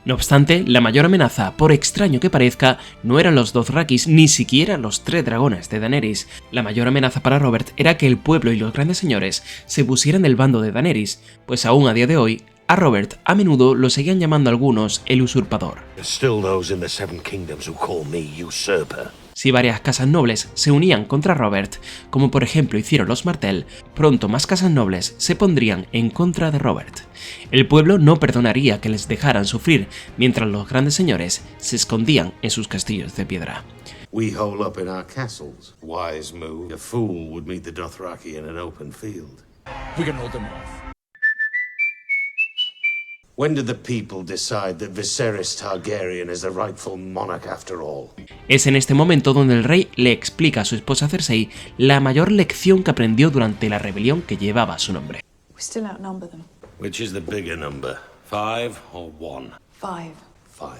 No obstante, la mayor amenaza, por extraño que parezca, no eran los dothrakis ni siquiera los 3 dragones de Daenerys. La mayor amenaza para Robert era que el pueblo y los grandes señores se pusieran del bando de Daenerys, pues aún a día de hoy, a Robert a menudo lo seguían llamando algunos el usurpador. Si varias casas nobles se unían contra Robert, como por ejemplo hicieron los Martell, pronto más casas nobles se pondrían en contra de Robert. El pueblo no perdonaría que les dejaran sufrir, mientras los grandes señores se escondían en sus castillos de piedra. We hole up in our castles. Wise move. A fool would meet the Dothraki in an open field. We can hold them off. When did the people decide that Viserys Targaryen is the rightful monarch after all? Es en este momento donde el rey le explica a su esposa Cersei la mayor lección que aprendió durante la rebelión que llevaba su nombre. We still outnumber them. Which is the bigger number, 5 or 1? 5. 5.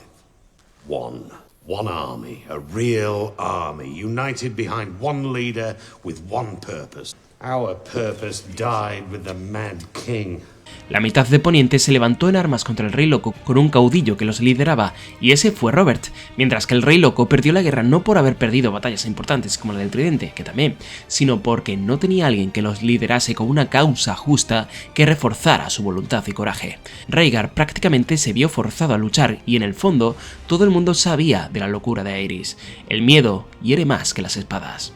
1. One army, a real army, united behind one leader with one purpose. Our purpose died with the Mad King. La mitad de Poniente se levantó en armas contra el Rey Loco con un caudillo que los lideraba, y ese fue Robert, mientras que el Rey Loco perdió la guerra no por haber perdido batallas importantes como la del Tridente, que también, sino porque no tenía alguien que los liderase con una causa justa que reforzara su voluntad y coraje. Rhaegar prácticamente se vio forzado a luchar y en el fondo todo el mundo sabía de la locura de Aerys. El miedo hiere más que las espadas.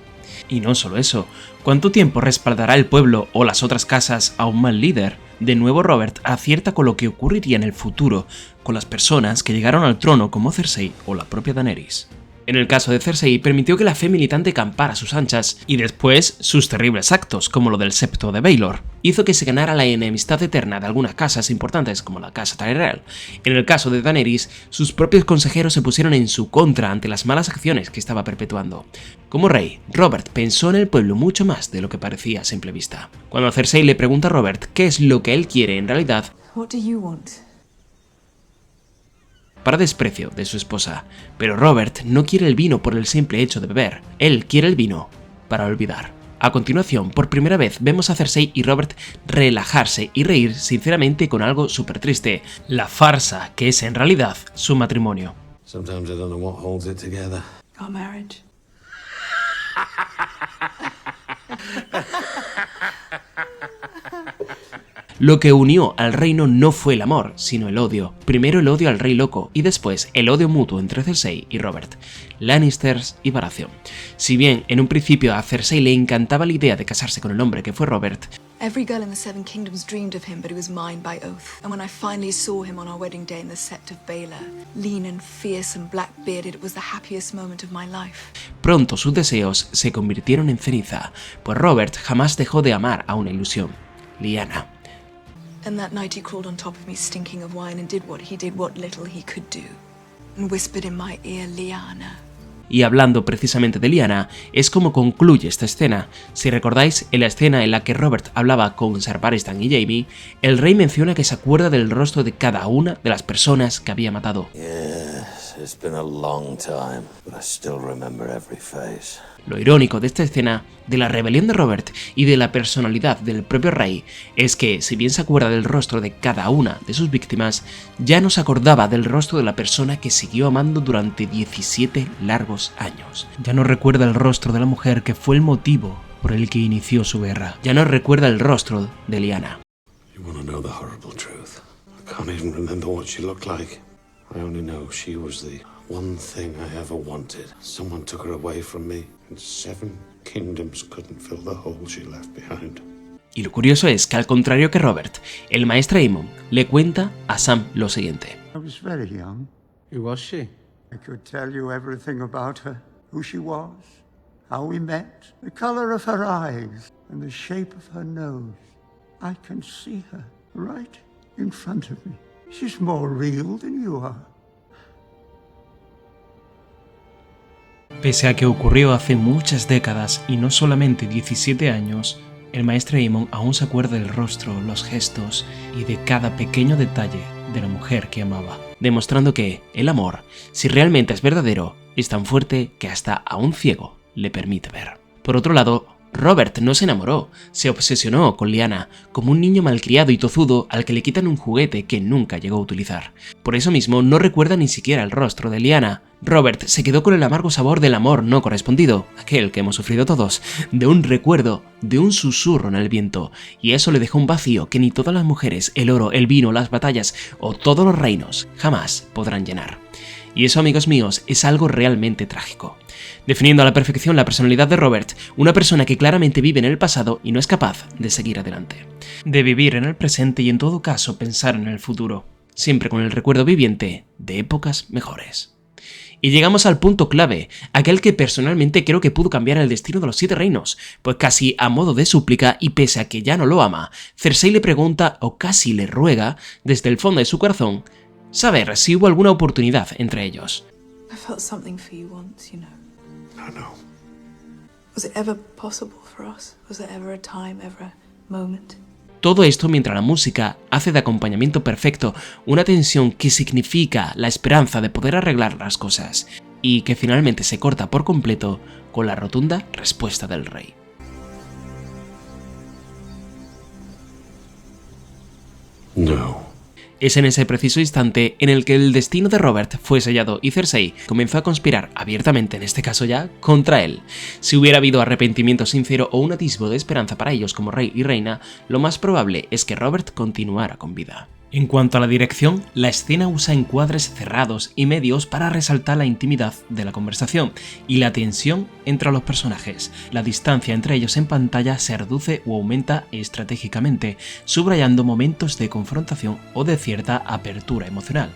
Y no solo eso, ¿cuánto tiempo respaldará el pueblo o las otras casas a un mal líder? De nuevo Robert acierta con lo que ocurriría en el futuro con las personas que llegaron al trono como Cersei o la propia Daenerys. En el caso de Cersei, permitió que la fe militante campara a sus anchas, y después sus terribles actos, como lo del septo de Baelor, hizo que se ganara la enemistad eterna de algunas casas importantes como la casa Tyrell. En el caso de Daenerys, sus propios consejeros se pusieron en su contra ante las malas acciones que estaba perpetuando. Como rey, Robert pensó en el pueblo mucho más de lo que parecía a simple vista. Cuando Cersei le pregunta a Robert qué es lo que él quiere en realidad, What do you want? para desprecio de su esposa, pero Robert no quiere el vino por el simple hecho de beber, él quiere el vino para olvidar. A continuación, por primera vez vemos a Cersei y Robert relajarse y reír sinceramente con algo súper triste, la farsa que es en realidad su matrimonio. Sometimes I don't know what holds it together. Our marriage. Lo que unió al reino no fue el amor, sino el odio. Primero el odio al Rey Loco y después el odio mutuo entre Cersei y Robert, Lannisters y Baratheon. Si bien en un principio a Cersei le encantaba la idea de casarse con el hombre que fue Robert, Every girl in the Seven Kingdoms dreamed of him, but he was mine by oath. And when I finally saw him on our wedding day in the Sept of Baelor, lean and fierce and black-bearded, it was the happiest moment of my life. Pronto sus deseos se convirtieron en ceniza, pues Robert jamás dejó de amar a una ilusión, Lyanna. And that night he crawled on top of me, stinking of wine, and did what little he could do, and whispered in my ear, Lyanna. Y hablando precisamente de Lyanna, es como concluye esta escena. Si recordáis, en la escena en la que Robert hablaba con Ser Barristan y Jaime, el rey menciona que se acuerda del rostro de cada una de las personas que había matado. Yes, it's been a long time, but I still remember every face. Lo irónico de esta escena, de la rebelión de Robert y de la personalidad del propio rey, es que, si bien se acuerda del rostro de cada una de sus víctimas, ya no se acordaba del rostro de la persona que siguió amando durante 17 largos años. Ya no recuerda el rostro de la mujer que fue el motivo por el que inició su guerra. Ya no recuerda el rostro de Lyanna. You want to know the horrible truth? I can't even remember what she looked like. I only know she was the one thing I ever wanted. Someone took her away from me, and 7 kingdoms couldn't fill the hole she left behind. Y lo curioso es que, al contrario que Robert, el maestro Aemon le cuenta a Sam lo siguiente. I was very young. Who was she? I could tell you everything about her. Who she was, how we met, the color of her eyes, and the shape of her nose. I can see her right in front of me. She's more real than you are. Pese a que ocurrió hace muchas décadas y no solamente 17 años, el maestro Aemon aún se acuerda del rostro, los gestos y de cada pequeño detalle de la mujer que amaba, demostrando que el amor, si realmente es verdadero, es tan fuerte que hasta a un ciego le permite ver. Por otro lado, Robert no se enamoró, se obsesionó con Lyanna, como un niño malcriado y tozudo al que le quitan un juguete que nunca llegó a utilizar. Por eso mismo no recuerda ni siquiera el rostro de Lyanna. Robert se quedó con el amargo sabor del amor no correspondido, aquel que hemos sufrido todos, de un recuerdo, de un susurro en el viento, y eso le dejó un vacío que ni todas las mujeres, el oro, el vino, las batallas o todos los reinos jamás podrán llenar. Y eso, amigos míos, es algo realmente trágico. Definiendo a la perfección la personalidad de Robert, una persona que claramente vive en el pasado y no es capaz de seguir adelante. De vivir en el presente y en todo caso pensar en el futuro, siempre con el recuerdo viviente de épocas mejores. Y llegamos al punto clave, aquel que personalmente creo que pudo cambiar el destino de los 7 reinos, pues casi a modo de súplica y pese a que ya no lo ama, Cersei le pregunta o casi le ruega, desde el fondo de su corazón, saber si hubo alguna oportunidad entre ellos. I felt something for you once, you know. No. Was it ever possible for us? Was there ever a time, ever a moment? Todo esto mientras la música hace de acompañamiento perfecto una tensión que significa la esperanza de poder arreglar las cosas, y que finalmente se corta por completo con la rotunda respuesta del rey. No. Es en ese preciso instante en el que el destino de Robert fue sellado y Cersei comenzó a conspirar abiertamente, en este caso ya, contra él. Si hubiera habido arrepentimiento sincero o un atisbo de esperanza para ellos como rey y reina, lo más probable es que Robert continuara con vida. En cuanto a la dirección, la escena usa encuadres cerrados y medios para resaltar la intimidad de la conversación y la tensión entre los personajes. La distancia entre ellos en pantalla se reduce o aumenta estratégicamente, subrayando momentos de confrontación o de cierta apertura emocional.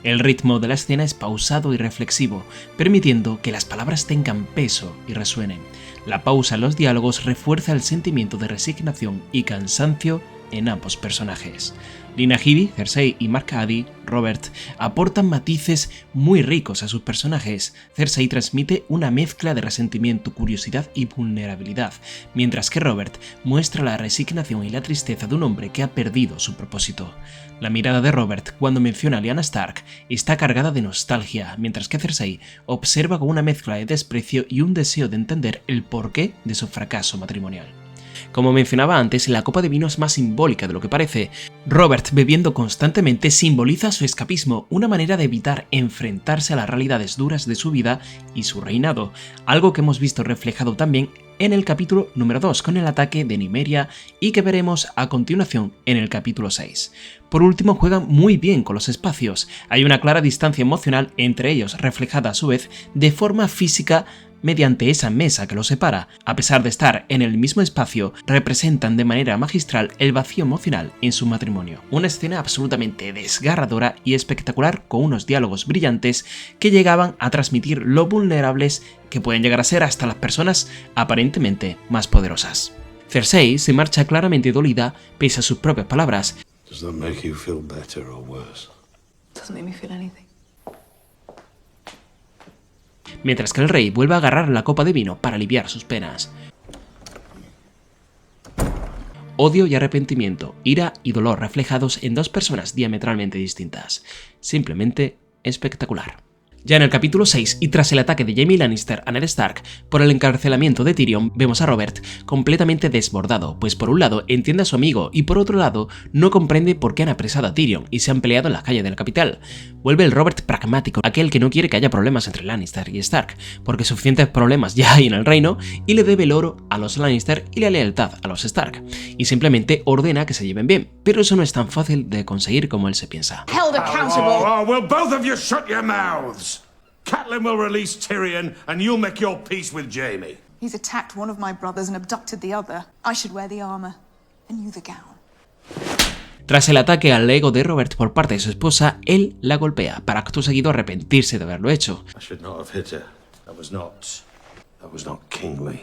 El ritmo de la escena es pausado y reflexivo, permitiendo que las palabras tengan peso y resuenen. La pausa en los diálogos refuerza el sentimiento de resignación y cansancio en ambos personajes. Lina Headey, Cersei y Mark Addy, Robert, aportan matices muy ricos a sus personajes. Cersei transmite una mezcla de resentimiento, curiosidad y vulnerabilidad, mientras que Robert muestra la resignación y la tristeza de un hombre que ha perdido su propósito. La mirada de Robert cuando menciona a Lyanna Stark está cargada de nostalgia, mientras que Cersei observa con una mezcla de desprecio y un deseo de entender el porqué de su fracaso matrimonial. Como mencionaba antes, la copa de vino es más simbólica de lo que parece. Robert, bebiendo constantemente, simboliza su escapismo, una manera de evitar enfrentarse a las realidades duras de su vida y su reinado, algo que hemos visto reflejado también en el capítulo número 2 con el ataque de Nymeria y que veremos a continuación en el capítulo 6. Por último, juegan muy bien con los espacios, hay una clara distancia emocional entre ellos, reflejada a su vez de forma física mediante esa mesa que los separa. A pesar de estar en el mismo espacio, representan de manera magistral el vacío emocional en su matrimonio. Una escena absolutamente desgarradora y espectacular con unos diálogos brillantes que llegaban a transmitir lo vulnerables que pueden llegar a ser hasta las personas aparentemente más poderosas. Cersei se marcha claramente dolida pese a sus propias palabras. Does that make you feel better or worse? Doesn't make me feel anything. Mientras que el rey vuelve a agarrar la copa de vino para aliviar sus penas. Odio y arrepentimiento, ira y dolor reflejados en dos personas diametralmente distintas. Simplemente espectacular. Ya en el capítulo 6, y tras el ataque de Jaime Lannister a Ned Stark por el encarcelamiento de Tyrion, vemos a Robert completamente desbordado, pues por un lado entiende a su amigo y por otro lado no comprende por qué han apresado a Tyrion y se han peleado en las calles de la capital. Vuelve el Robert pragmático, aquel que no quiere que haya problemas entre Lannister y Stark, porque suficientes problemas ya hay en el reino y le debe el oro a los Lannister y la lealtad a los Stark, y simplemente ordena que se lleven bien, pero eso no es tan fácil de conseguir como él se piensa. Held accountable. Oh, will both of you shut your mouths? Catelyn will release Tyrion, and you'll make your peace with Jaime. He's attacked one of my brothers and abducted the other. I should wear the armor, and you the gown. Tras el ataque al ego de Robert por parte de su esposa, él la golpea, para acto seguido arrepentirse de haberlo hecho. I should not have hit her. That was not kingly.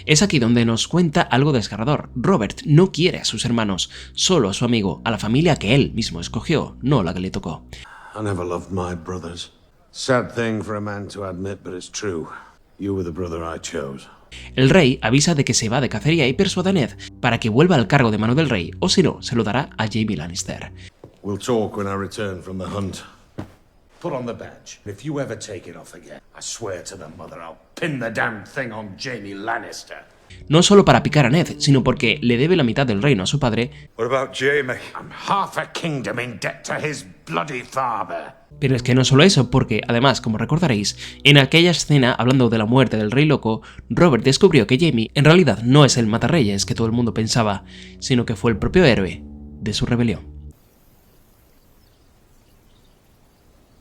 Es aquí donde nos cuenta algo desgarrador. Robert no quiere a sus hermanos, solo a su amigo, a la familia que él mismo escogió, no la que le tocó. I never loved my brothers. Sad thing for a man to admit, but it's true. You were the brother I chose. El rey avisa de que se va de cacería y persuade a Ned para que vuelva al cargo de mano del rey, o si no, se lo dará a Jaime Lannister. We'll talk when I return from the hunt. Put on the badge. If you ever take it off again, I swear to the mother I'll pin the damn thing on Jaime Lannister. No solo para picar a Ned, sino porque le debe la mitad del reino a su padre. What about Jaime? I'm half a kingdom in debt to his bloody father. Pero es que no solo eso, porque además, como recordaréis, en aquella escena, hablando de la muerte del Rey Loco, Robert descubrió que Jaime en realidad no es el matarreyes que todo el mundo pensaba, sino que fue el propio héroe de su rebelión.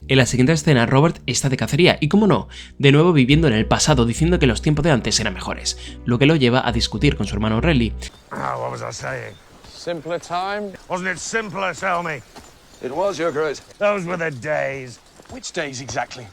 En la siguiente escena, Robert está de cacería y, como no, de nuevo viviendo en el pasado, diciendo que los tiempos de antes eran mejores, lo que lo lleva a discutir con su hermano Renly. What was I saying? Simpler time? Wasn't it simpler, tell me? It was, Your Grace. Those were the days. Which days exactly?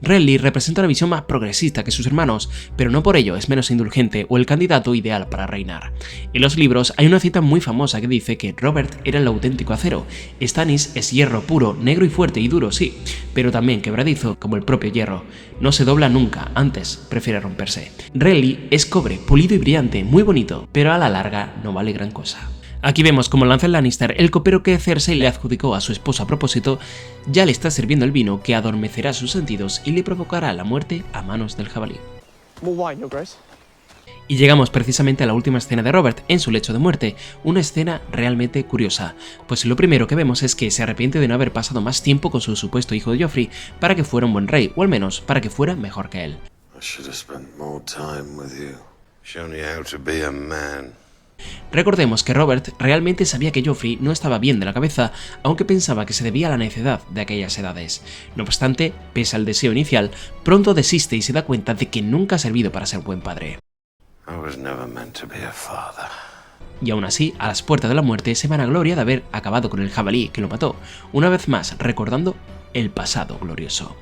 Renly representa una visión más progresista que sus hermanos, pero no por ello es menos indulgente o el candidato ideal para reinar. En los libros hay una cita muy famosa que dice que Robert era el auténtico acero, Stannis es hierro puro, negro y fuerte y duro, sí, pero también quebradizo como el propio hierro. No se dobla nunca, antes prefiere romperse. Renly es cobre, pulido y brillante, muy bonito, pero a la larga no vale gran cosa. Aquí vemos como Lancel Lannister, el copero que Cersei le adjudicó a su esposo a propósito, ya le está sirviendo el vino que adormecerá sus sentidos y le provocará la muerte a manos del jabalí. Y llegamos precisamente a la última escena de Robert en su lecho de muerte, una escena realmente curiosa, pues lo primero que vemos es que se arrepiente de no haber pasado más tiempo con su supuesto hijo de Joffrey para que fuera un buen rey, o al menos para que fuera mejor que él. Recordemos que Robert realmente sabía que Joffrey no estaba bien de la cabeza, aunque pensaba que se debía a la necedad de aquellas edades. No obstante, pese al deseo inicial, pronto desiste y se da cuenta de que nunca ha servido para ser buen padre. Y aún así, a las puertas de la muerte se vanagloria de haber acabado con el jabalí que lo mató, una vez más recordando el pasado glorioso.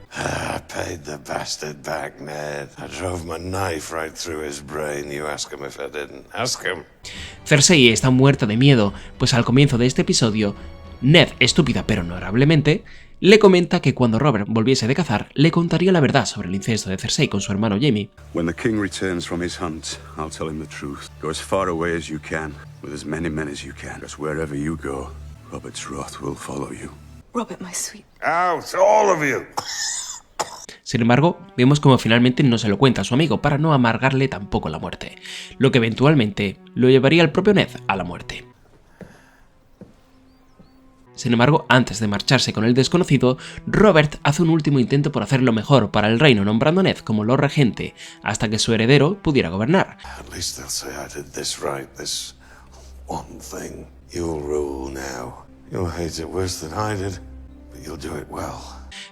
Cersei está muerta de miedo, pues al comienzo de este episodio, Ned, estúpida pero honorablemente, le comenta que cuando Robert volviese de cazar, le contaría la verdad sobre el incesto de Cersei con su hermano Jaime. When the king returns from his hunt, I'll tell him the truth. Go as far away as you can, with as many men as you can, because wherever you go, Robert's wrath will follow you. Robert, my sweet. Out, all of you! Sin embargo, vemos como finalmente no se lo cuenta a su amigo para no amargarle tampoco la muerte, lo que eventualmente lo llevaría al propio Ned a la muerte. Sin embargo, antes de marcharse con el desconocido, Robert hace un último intento por hacer lo mejor para el reino, nombrando a Ned como Lord Regente, hasta que su heredero pudiera gobernar.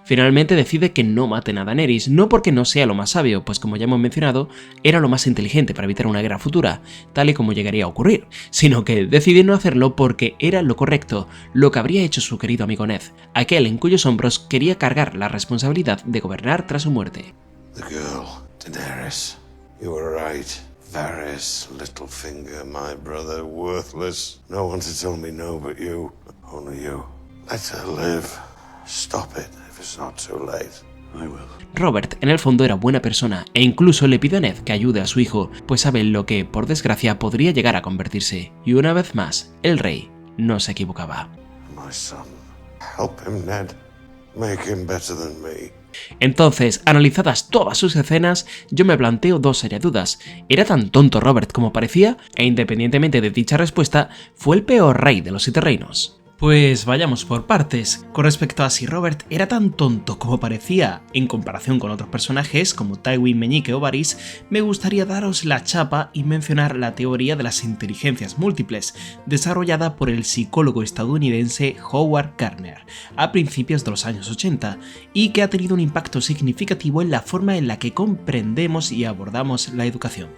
Finalmente decide que no maten a Daenerys, no porque no sea lo más sabio, pues como ya hemos mencionado, era lo más inteligente para evitar una guerra futura, tal y como llegaría a ocurrir, sino que decide no hacerlo porque era lo correcto, lo que habría hecho su querido amigo Ned, aquel en cuyos hombros quería cargar la responsabilidad de gobernar tras su muerte. Varys, Littlefinger, my brother, worthless. No one to tell me no but you. Only you. Let her live. Stop it if it's not too late. I will. Robert, en el fondo, era buena persona e incluso le pide a Ned que ayude a su hijo, pues sabe en lo que, por desgracia, podría llegar a convertirse. Y una vez más, el rey no se equivocaba. My son. Help him, Ned. Make him better than me. Entonces, analizadas todas sus escenas, yo me planteo dos serias dudas. ¿Era tan tonto Robert como parecía? E independientemente de dicha respuesta, ¿fue el peor rey de los 7 reinos? Pues vayamos por partes. Con respecto a si Robert era tan tonto como parecía en comparación con otros personajes como Tywin, Meñique o Varys, me gustaría daros la chapa y mencionar la teoría de las inteligencias múltiples, desarrollada por el psicólogo estadounidense Howard Gardner a principios de los años 80 y que ha tenido un impacto significativo en la forma en la que comprendemos y abordamos la educación.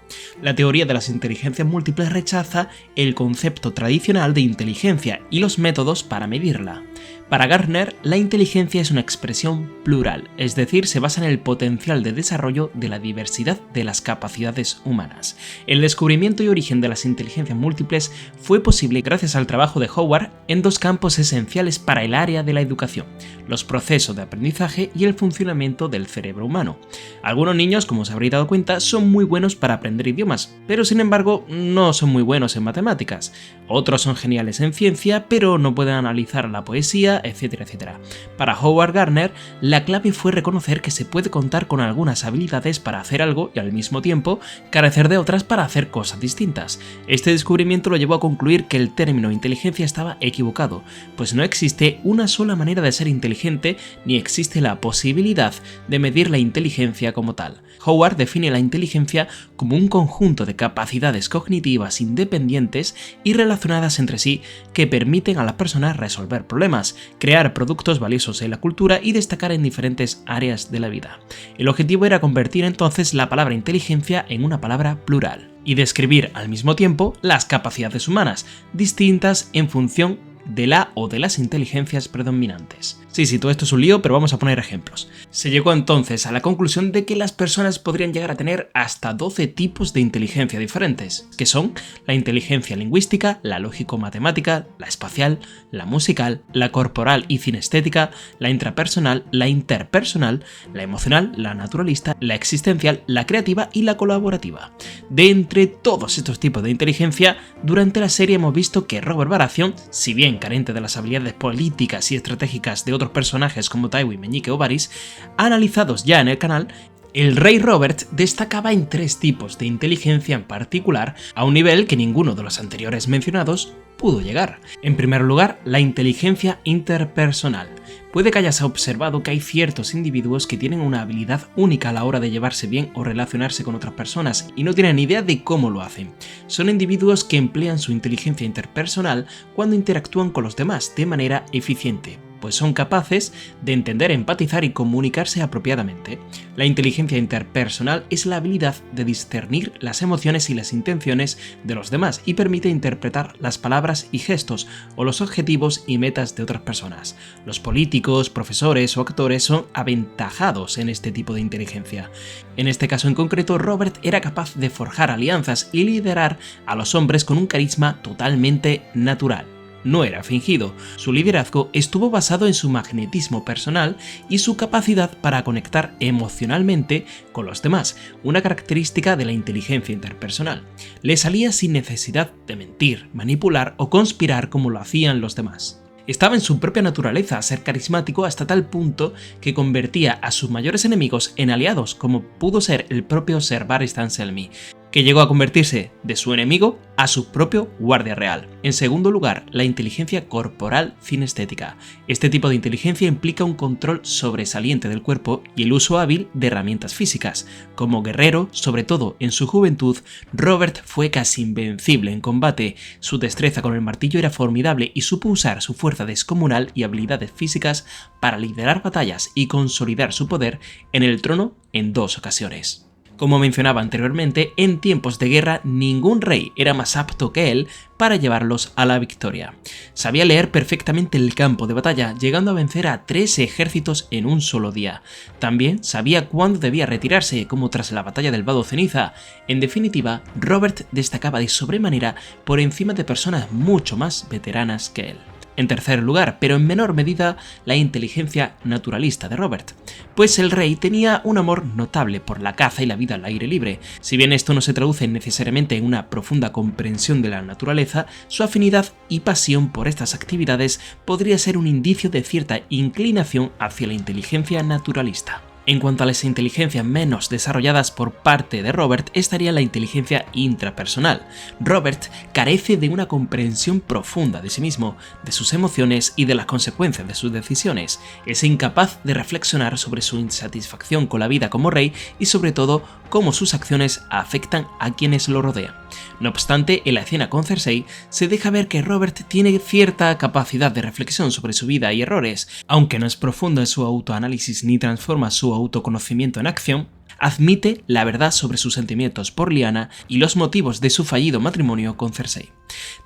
La teoría de las inteligencias múltiples rechaza el concepto tradicional de inteligencia y los métodos para medirla. Para Gardner, la inteligencia es una expresión plural, es decir, se basa en el potencial de desarrollo de la diversidad de las capacidades humanas. El descubrimiento y origen de las inteligencias múltiples fue posible gracias al trabajo de Howard en dos campos esenciales para el área de la educación: los procesos de aprendizaje y el funcionamiento del cerebro humano. Algunos niños, como os habréis dado cuenta, son muy buenos para aprender idiomas, pero sin embargo no son muy buenos en matemáticas. Otros son geniales en ciencia, pero no pueden analizar la poesía, etcétera, etcétera. Para Howard Gardner, la clave fue reconocer que se puede contar con algunas habilidades para hacer algo y al mismo tiempo carecer de otras para hacer cosas distintas. Este descubrimiento lo llevó a concluir que el término inteligencia estaba equivocado, pues no existe una sola manera de ser inteligente ni existe la posibilidad de medir la inteligencia como tal. Howard define la inteligencia como un conjunto de capacidades cognitivas independientes y relacionadas entre sí que permiten a las personas resolver problemas, crear productos valiosos en la cultura y destacar en diferentes áreas de la vida. El objetivo era convertir entonces la palabra inteligencia en una palabra plural y describir al mismo tiempo las capacidades humanas, distintas en función de la o de las inteligencias predominantes. Sí, todo esto es un lío, pero vamos a poner ejemplos. Se llegó entonces a la conclusión de que las personas podrían llegar a tener hasta 12 tipos de inteligencia diferentes, que son la inteligencia lingüística, la lógico-matemática, la espacial, la musical, la corporal y cinestética, la intrapersonal, la interpersonal, la emocional, la naturalista, la existencial, la creativa y la colaborativa. De entre todos estos tipos de inteligencia, durante la serie hemos visto que Robert Baratheon, si bien carente de las habilidades políticas y estratégicas de otros personajes como Tywin, Meñique o Varys, analizados ya en el canal, el rey Robert destacaba en 3 tipos de inteligencia en particular, a un nivel que ninguno de los anteriores mencionados pudo llegar. En primer lugar, la inteligencia interpersonal. Puede que hayas observado que hay ciertos individuos que tienen una habilidad única a la hora de llevarse bien o relacionarse con otras personas y no tienen ni idea de cómo lo hacen. Son individuos que emplean su inteligencia interpersonal cuando interactúan con los demás de manera eficiente, pues son capaces de entender, empatizar y comunicarse apropiadamente. La inteligencia interpersonal es la habilidad de discernir las emociones y las intenciones de los demás y permite interpretar las palabras y gestos o los objetivos y metas de otras personas. Los políticos, profesores o actores son aventajados en este tipo de inteligencia. En este caso en concreto, Robert era capaz de forjar alianzas y liderar a los hombres con un carisma totalmente natural. No era fingido, su liderazgo estuvo basado en su magnetismo personal y su capacidad para conectar emocionalmente con los demás, una característica de la inteligencia interpersonal. Le salía sin necesidad de mentir, manipular o conspirar como lo hacían los demás. Estaba en su propia naturaleza ser carismático hasta tal punto que convertía a sus mayores enemigos en aliados, como pudo ser el propio Ser Barristan Selmy, que llegó a convertirse de su enemigo a su propio guardia real. En segundo lugar, la inteligencia corporal cinestética. Este tipo de inteligencia implica un control sobresaliente del cuerpo y el uso hábil de herramientas físicas. Como guerrero, sobre todo en su juventud, Robert fue casi invencible en combate. Su destreza con el martillo era formidable y supo usar su fuerza descomunal y habilidades físicas para liderar batallas y consolidar su poder en el trono en 2 ocasiones. Como mencionaba anteriormente, en tiempos de guerra ningún rey era más apto que él para llevarlos a la victoria. Sabía leer perfectamente el campo de batalla, llegando a vencer a 3 ejércitos en un solo día. También sabía cuándo debía retirarse, como tras la batalla del Vado Ceniza. En definitiva, Robert destacaba de sobremanera por encima de personas mucho más veteranas que él. En tercer lugar, pero en menor medida, la inteligencia naturalista de Robert, pues el rey tenía un amor notable por la caza y la vida al aire libre. Si bien esto no se traduce necesariamente en una profunda comprensión de la naturaleza, su afinidad y pasión por estas actividades podría ser un indicio de cierta inclinación hacia la inteligencia naturalista. En cuanto a las inteligencias menos desarrolladas por parte de Robert, estaría la inteligencia intrapersonal. Robert carece de una comprensión profunda de sí mismo, de sus emociones y de las consecuencias de sus decisiones. Es incapaz de reflexionar sobre su insatisfacción con la vida como rey y sobre todo cómo sus acciones afectan a quienes lo rodean. No obstante, en la escena con Cersei se deja ver que Robert tiene cierta capacidad de reflexión sobre su vida y errores, aunque no es profundo en su autoanálisis ni transforma su autoconocimiento en acción. Admite la verdad sobre sus sentimientos por Lyanna y los motivos de su fallido matrimonio con Cersei.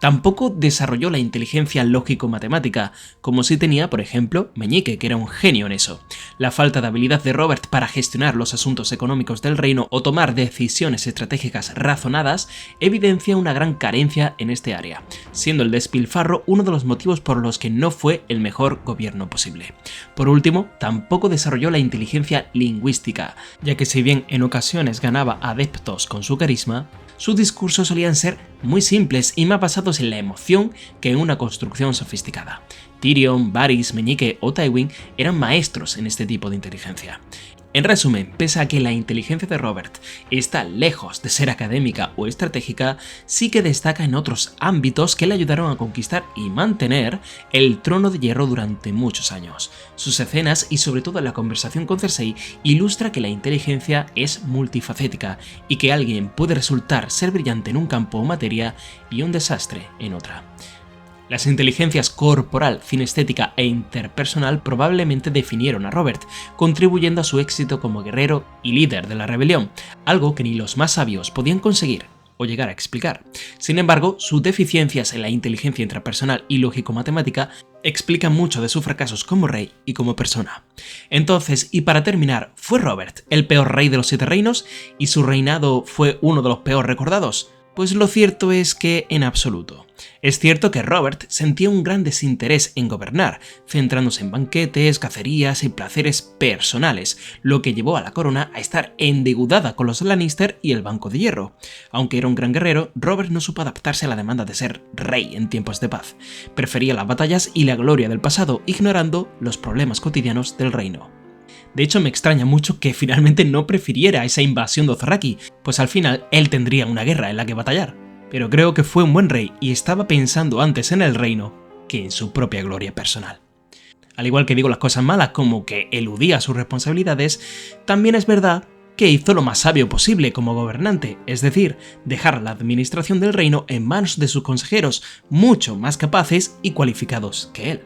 Tampoco desarrolló la inteligencia lógico-matemática, como sí tenía, por ejemplo, Meñique, que era un genio en eso. La falta de habilidad de Robert para gestionar los asuntos económicos del reino o tomar decisiones estratégicas razonadas evidencia una gran carencia en este área, siendo el despilfarro uno de los motivos por los que no fue el mejor gobierno posible. Por último, tampoco desarrolló la inteligencia lingüística, ya que si bien en ocasiones ganaba adeptos con su carisma, sus discursos solían ser muy simples y más basados en la emoción que en una construcción sofisticada. Tyrion, Varys, Meñique o Tywin eran maestros en este tipo de inteligencia. En resumen, pese a que la inteligencia de Robert está lejos de ser académica o estratégica, sí que destaca en otros ámbitos que le ayudaron a conquistar y mantener el trono de hierro durante muchos años. Sus escenas y sobre todo la conversación con Cersei ilustra que la inteligencia es multifacética y que alguien puede resultar ser brillante en un campo o materia y un desastre en otra. Las inteligencias corporal, cinestética e interpersonal probablemente definieron a Robert, contribuyendo a su éxito como guerrero y líder de la rebelión, algo que ni los más sabios podían conseguir. o llegar a explicar. Sin embargo, sus deficiencias en la inteligencia intrapersonal y lógico-matemática explican mucho de sus fracasos como rey y como persona. Entonces, y para terminar, ¿fue Robert el peor rey de los 7 reinos y su reinado fue uno de los peor recordados? Pues lo cierto es que en absoluto. Es cierto que Robert sentía un gran desinterés en gobernar, centrándose en banquetes, cacerías y placeres personales, lo que llevó a la corona a estar endeudada con los Lannister y el Banco de Hierro. Aunque era un gran guerrero, Robert no supo adaptarse a la demanda de ser rey en tiempos de paz. Prefería las batallas y la gloria del pasado, ignorando los problemas cotidianos del reino. De hecho, me extraña mucho que finalmente no prefiriera esa invasión de Dothraki, pues al final él tendría una guerra en la que batallar. Pero creo que fue un buen rey y estaba pensando antes en el reino que en su propia gloria personal. Al igual que digo las cosas malas como que eludía sus responsabilidades, también es verdad que hizo lo más sabio posible como gobernante, es decir, dejar la administración del reino en manos de sus consejeros, mucho más capaces y cualificados que él.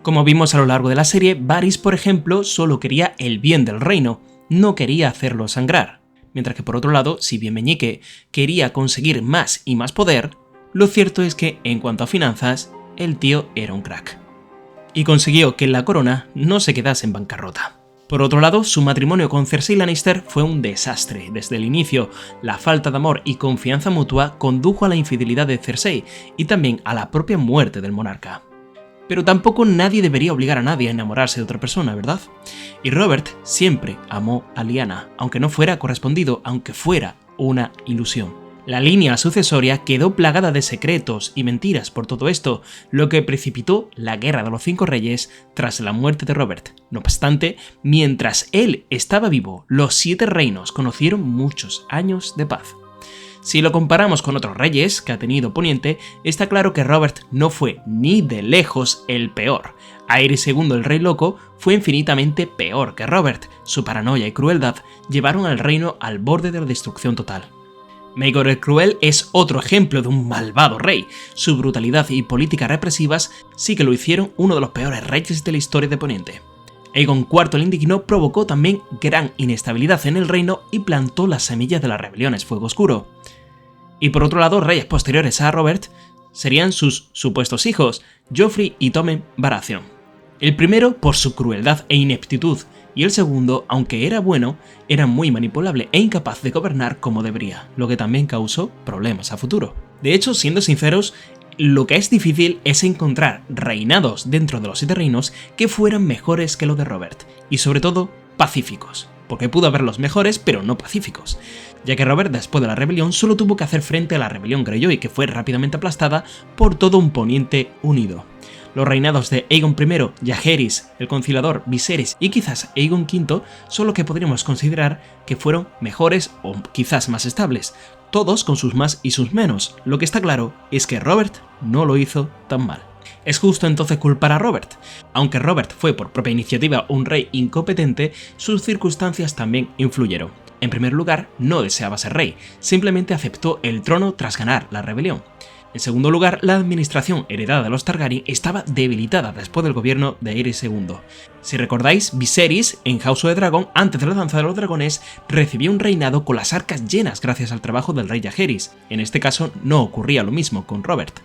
Como vimos a lo largo de la serie, Varys, por ejemplo, solo quería el bien del reino, no quería hacerlo sangrar. Mientras que por otro lado, si bien Meñique quería conseguir más y más poder, lo cierto es que en cuanto a finanzas, el tío era un crack. Y consiguió que la corona no se quedase en bancarrota. Por otro lado, su matrimonio con Cersei Lannister fue un desastre. Desde el inicio, la falta de amor y confianza mutua condujo a la infidelidad de Cersei y también a la propia muerte del monarca. Pero tampoco nadie debería obligar a nadie a enamorarse de otra persona, ¿verdad? Y Robert siempre amó a Lyanna, aunque no fuera correspondido, aunque fuera una ilusión. La línea sucesoria quedó plagada de secretos y mentiras por todo esto, lo que precipitó la Guerra de los 5 Reyes tras la muerte de Robert. No obstante, mientras él estaba vivo, los 7 reinos conocieron muchos años de paz. Si lo comparamos con otros reyes que ha tenido Poniente, está claro que Robert no fue ni de lejos el peor. Aerys II, el Rey Loco, fue infinitamente peor que Robert. Su paranoia y crueldad llevaron al reino al borde de la destrucción total. Maegor el Cruel es otro ejemplo de un malvado rey. Su brutalidad y políticas represivas sí que lo hicieron uno de los peores reyes de la historia de Poniente. Aegon IV el Indigno provocó también gran inestabilidad en el reino y plantó las semillas de las rebeliones Fuego Oscuro. Y por otro lado, reyes posteriores a Robert serían sus supuestos hijos, Joffrey y Tommen Baratheon. El primero por su crueldad e ineptitud, y el segundo, aunque era bueno, era muy manipulable e incapaz de gobernar como debería, lo que también causó problemas a futuro. De hecho, siendo sinceros, lo que es difícil es encontrar reinados dentro de los 7 reinos que fueran mejores que los de Robert, y sobre todo, pacíficos, porque pudo haber los mejores pero no pacíficos, ya que Robert después de la rebelión solo tuvo que hacer frente a la rebelión Greyjoy, que fue rápidamente aplastada por todo un Poniente unido. Los reinados de Aegon I, Jaehaerys, el Conciliador, Viserys y quizás Aegon V son los que podríamos considerar que fueron mejores o quizás más estables, todos con sus más y sus menos. Lo que está claro es que Robert no lo hizo tan mal. ¿Es justo entonces culpar a Robert? Aunque Robert fue por propia iniciativa un rey incompetente, sus circunstancias también influyeron. En primer lugar, no deseaba ser rey, simplemente aceptó el trono tras ganar la rebelión. En segundo lugar, la administración heredada de los Targaryen estaba debilitada después del gobierno de Aerys II. Si recordáis, Viserys, en House of the Dragon, antes de la Danza de los Dragones, recibió un reinado con las arcas llenas gracias al trabajo del rey Jaehaerys. En este caso, no ocurría lo mismo con Robert.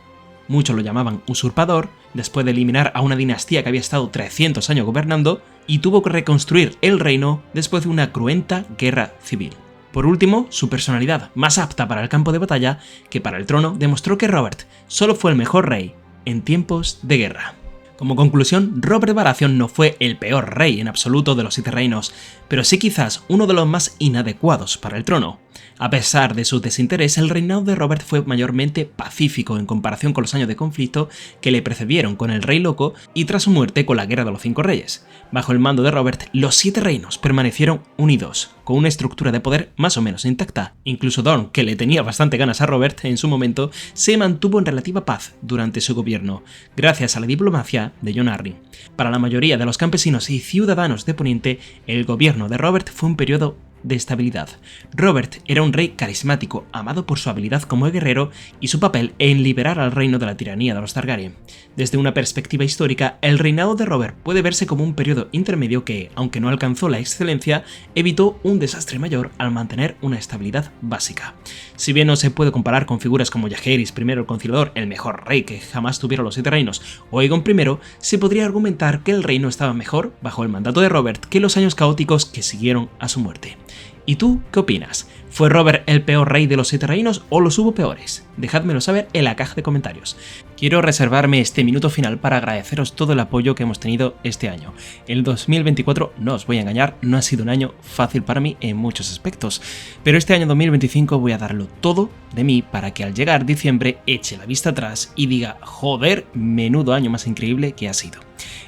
Muchos lo llamaban usurpador, después de eliminar a una dinastía que había estado 300 años gobernando, y tuvo que reconstruir el reino después de una cruenta guerra civil. Por último, su personalidad, más apta para el campo de batalla que para el trono, demostró que Robert solo fue el mejor rey en tiempos de guerra. Como conclusión, Robert Baratheon no fue el peor rey en absoluto de los 7 reinos, pero sí quizás uno de los más inadecuados para el trono. A pesar de su desinterés, el reinado de Robert fue mayormente pacífico en comparación con los años de conflicto que le precedieron con el Rey Loco y tras su muerte con la Guerra de los 5 Reyes. Bajo el mando de Robert, los 7 reinos permanecieron unidos, con una estructura de poder más o menos intacta. Incluso Dorne, que le tenía bastante ganas a Robert en su momento, se mantuvo en relativa paz durante su gobierno, gracias a la diplomacia de Jon Arryn. Para la mayoría de los campesinos y ciudadanos de Poniente, el gobierno de Robert fue un periodo de estabilidad. Robert era un rey carismático, amado por su habilidad como guerrero y su papel en liberar al reino de la tiranía de los Targaryen. Desde una perspectiva histórica, el reinado de Robert puede verse como un periodo intermedio que, aunque no alcanzó la excelencia, evitó un desastre mayor al mantener una estabilidad básica. Si bien no se puede comparar con figuras como Jaehaerys I el Conciliador, el mejor rey que jamás tuvieron los 7 reinos, o Aegon I, se podría argumentar que el reino estaba mejor bajo el mandato de Robert que los años caóticos que siguieron a su muerte. ¿Y tú qué opinas? ¿Fue Robert el peor rey de los 7 reinos o los hubo peores? Dejádmelo saber en la caja de comentarios. Quiero reservarme este minuto final para agradeceros todo el apoyo que hemos tenido este año. El 2024, no os voy a engañar, no ha sido un año fácil para mí en muchos aspectos, pero este año 2025 voy a darlo todo de mí para que al llegar diciembre eche la vista atrás y diga, joder, menudo año más increíble que ha sido.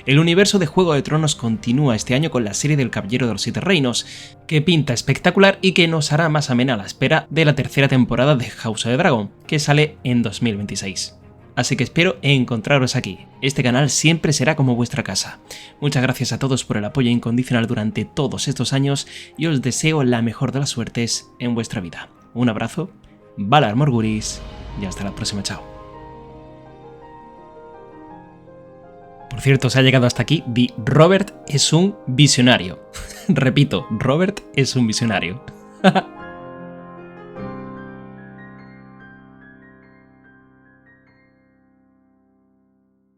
El universo de Juego de Tronos continúa este año con la serie del Caballero de los 7 Reinos, que pinta espectacular y que nos hará más amena a la espera de la tercera temporada de House of the Dragon, que sale en 2026. Así que espero encontraros aquí. Este canal siempre será como vuestra casa. Muchas gracias a todos por el apoyo incondicional durante todos estos años y os deseo la mejor de las suertes en vuestra vida. Un abrazo, Valar Morgulis y hasta la próxima, chao. Por cierto, si ha llegado hasta aquí, Robert es un visionario. Repito, Robert es un visionario.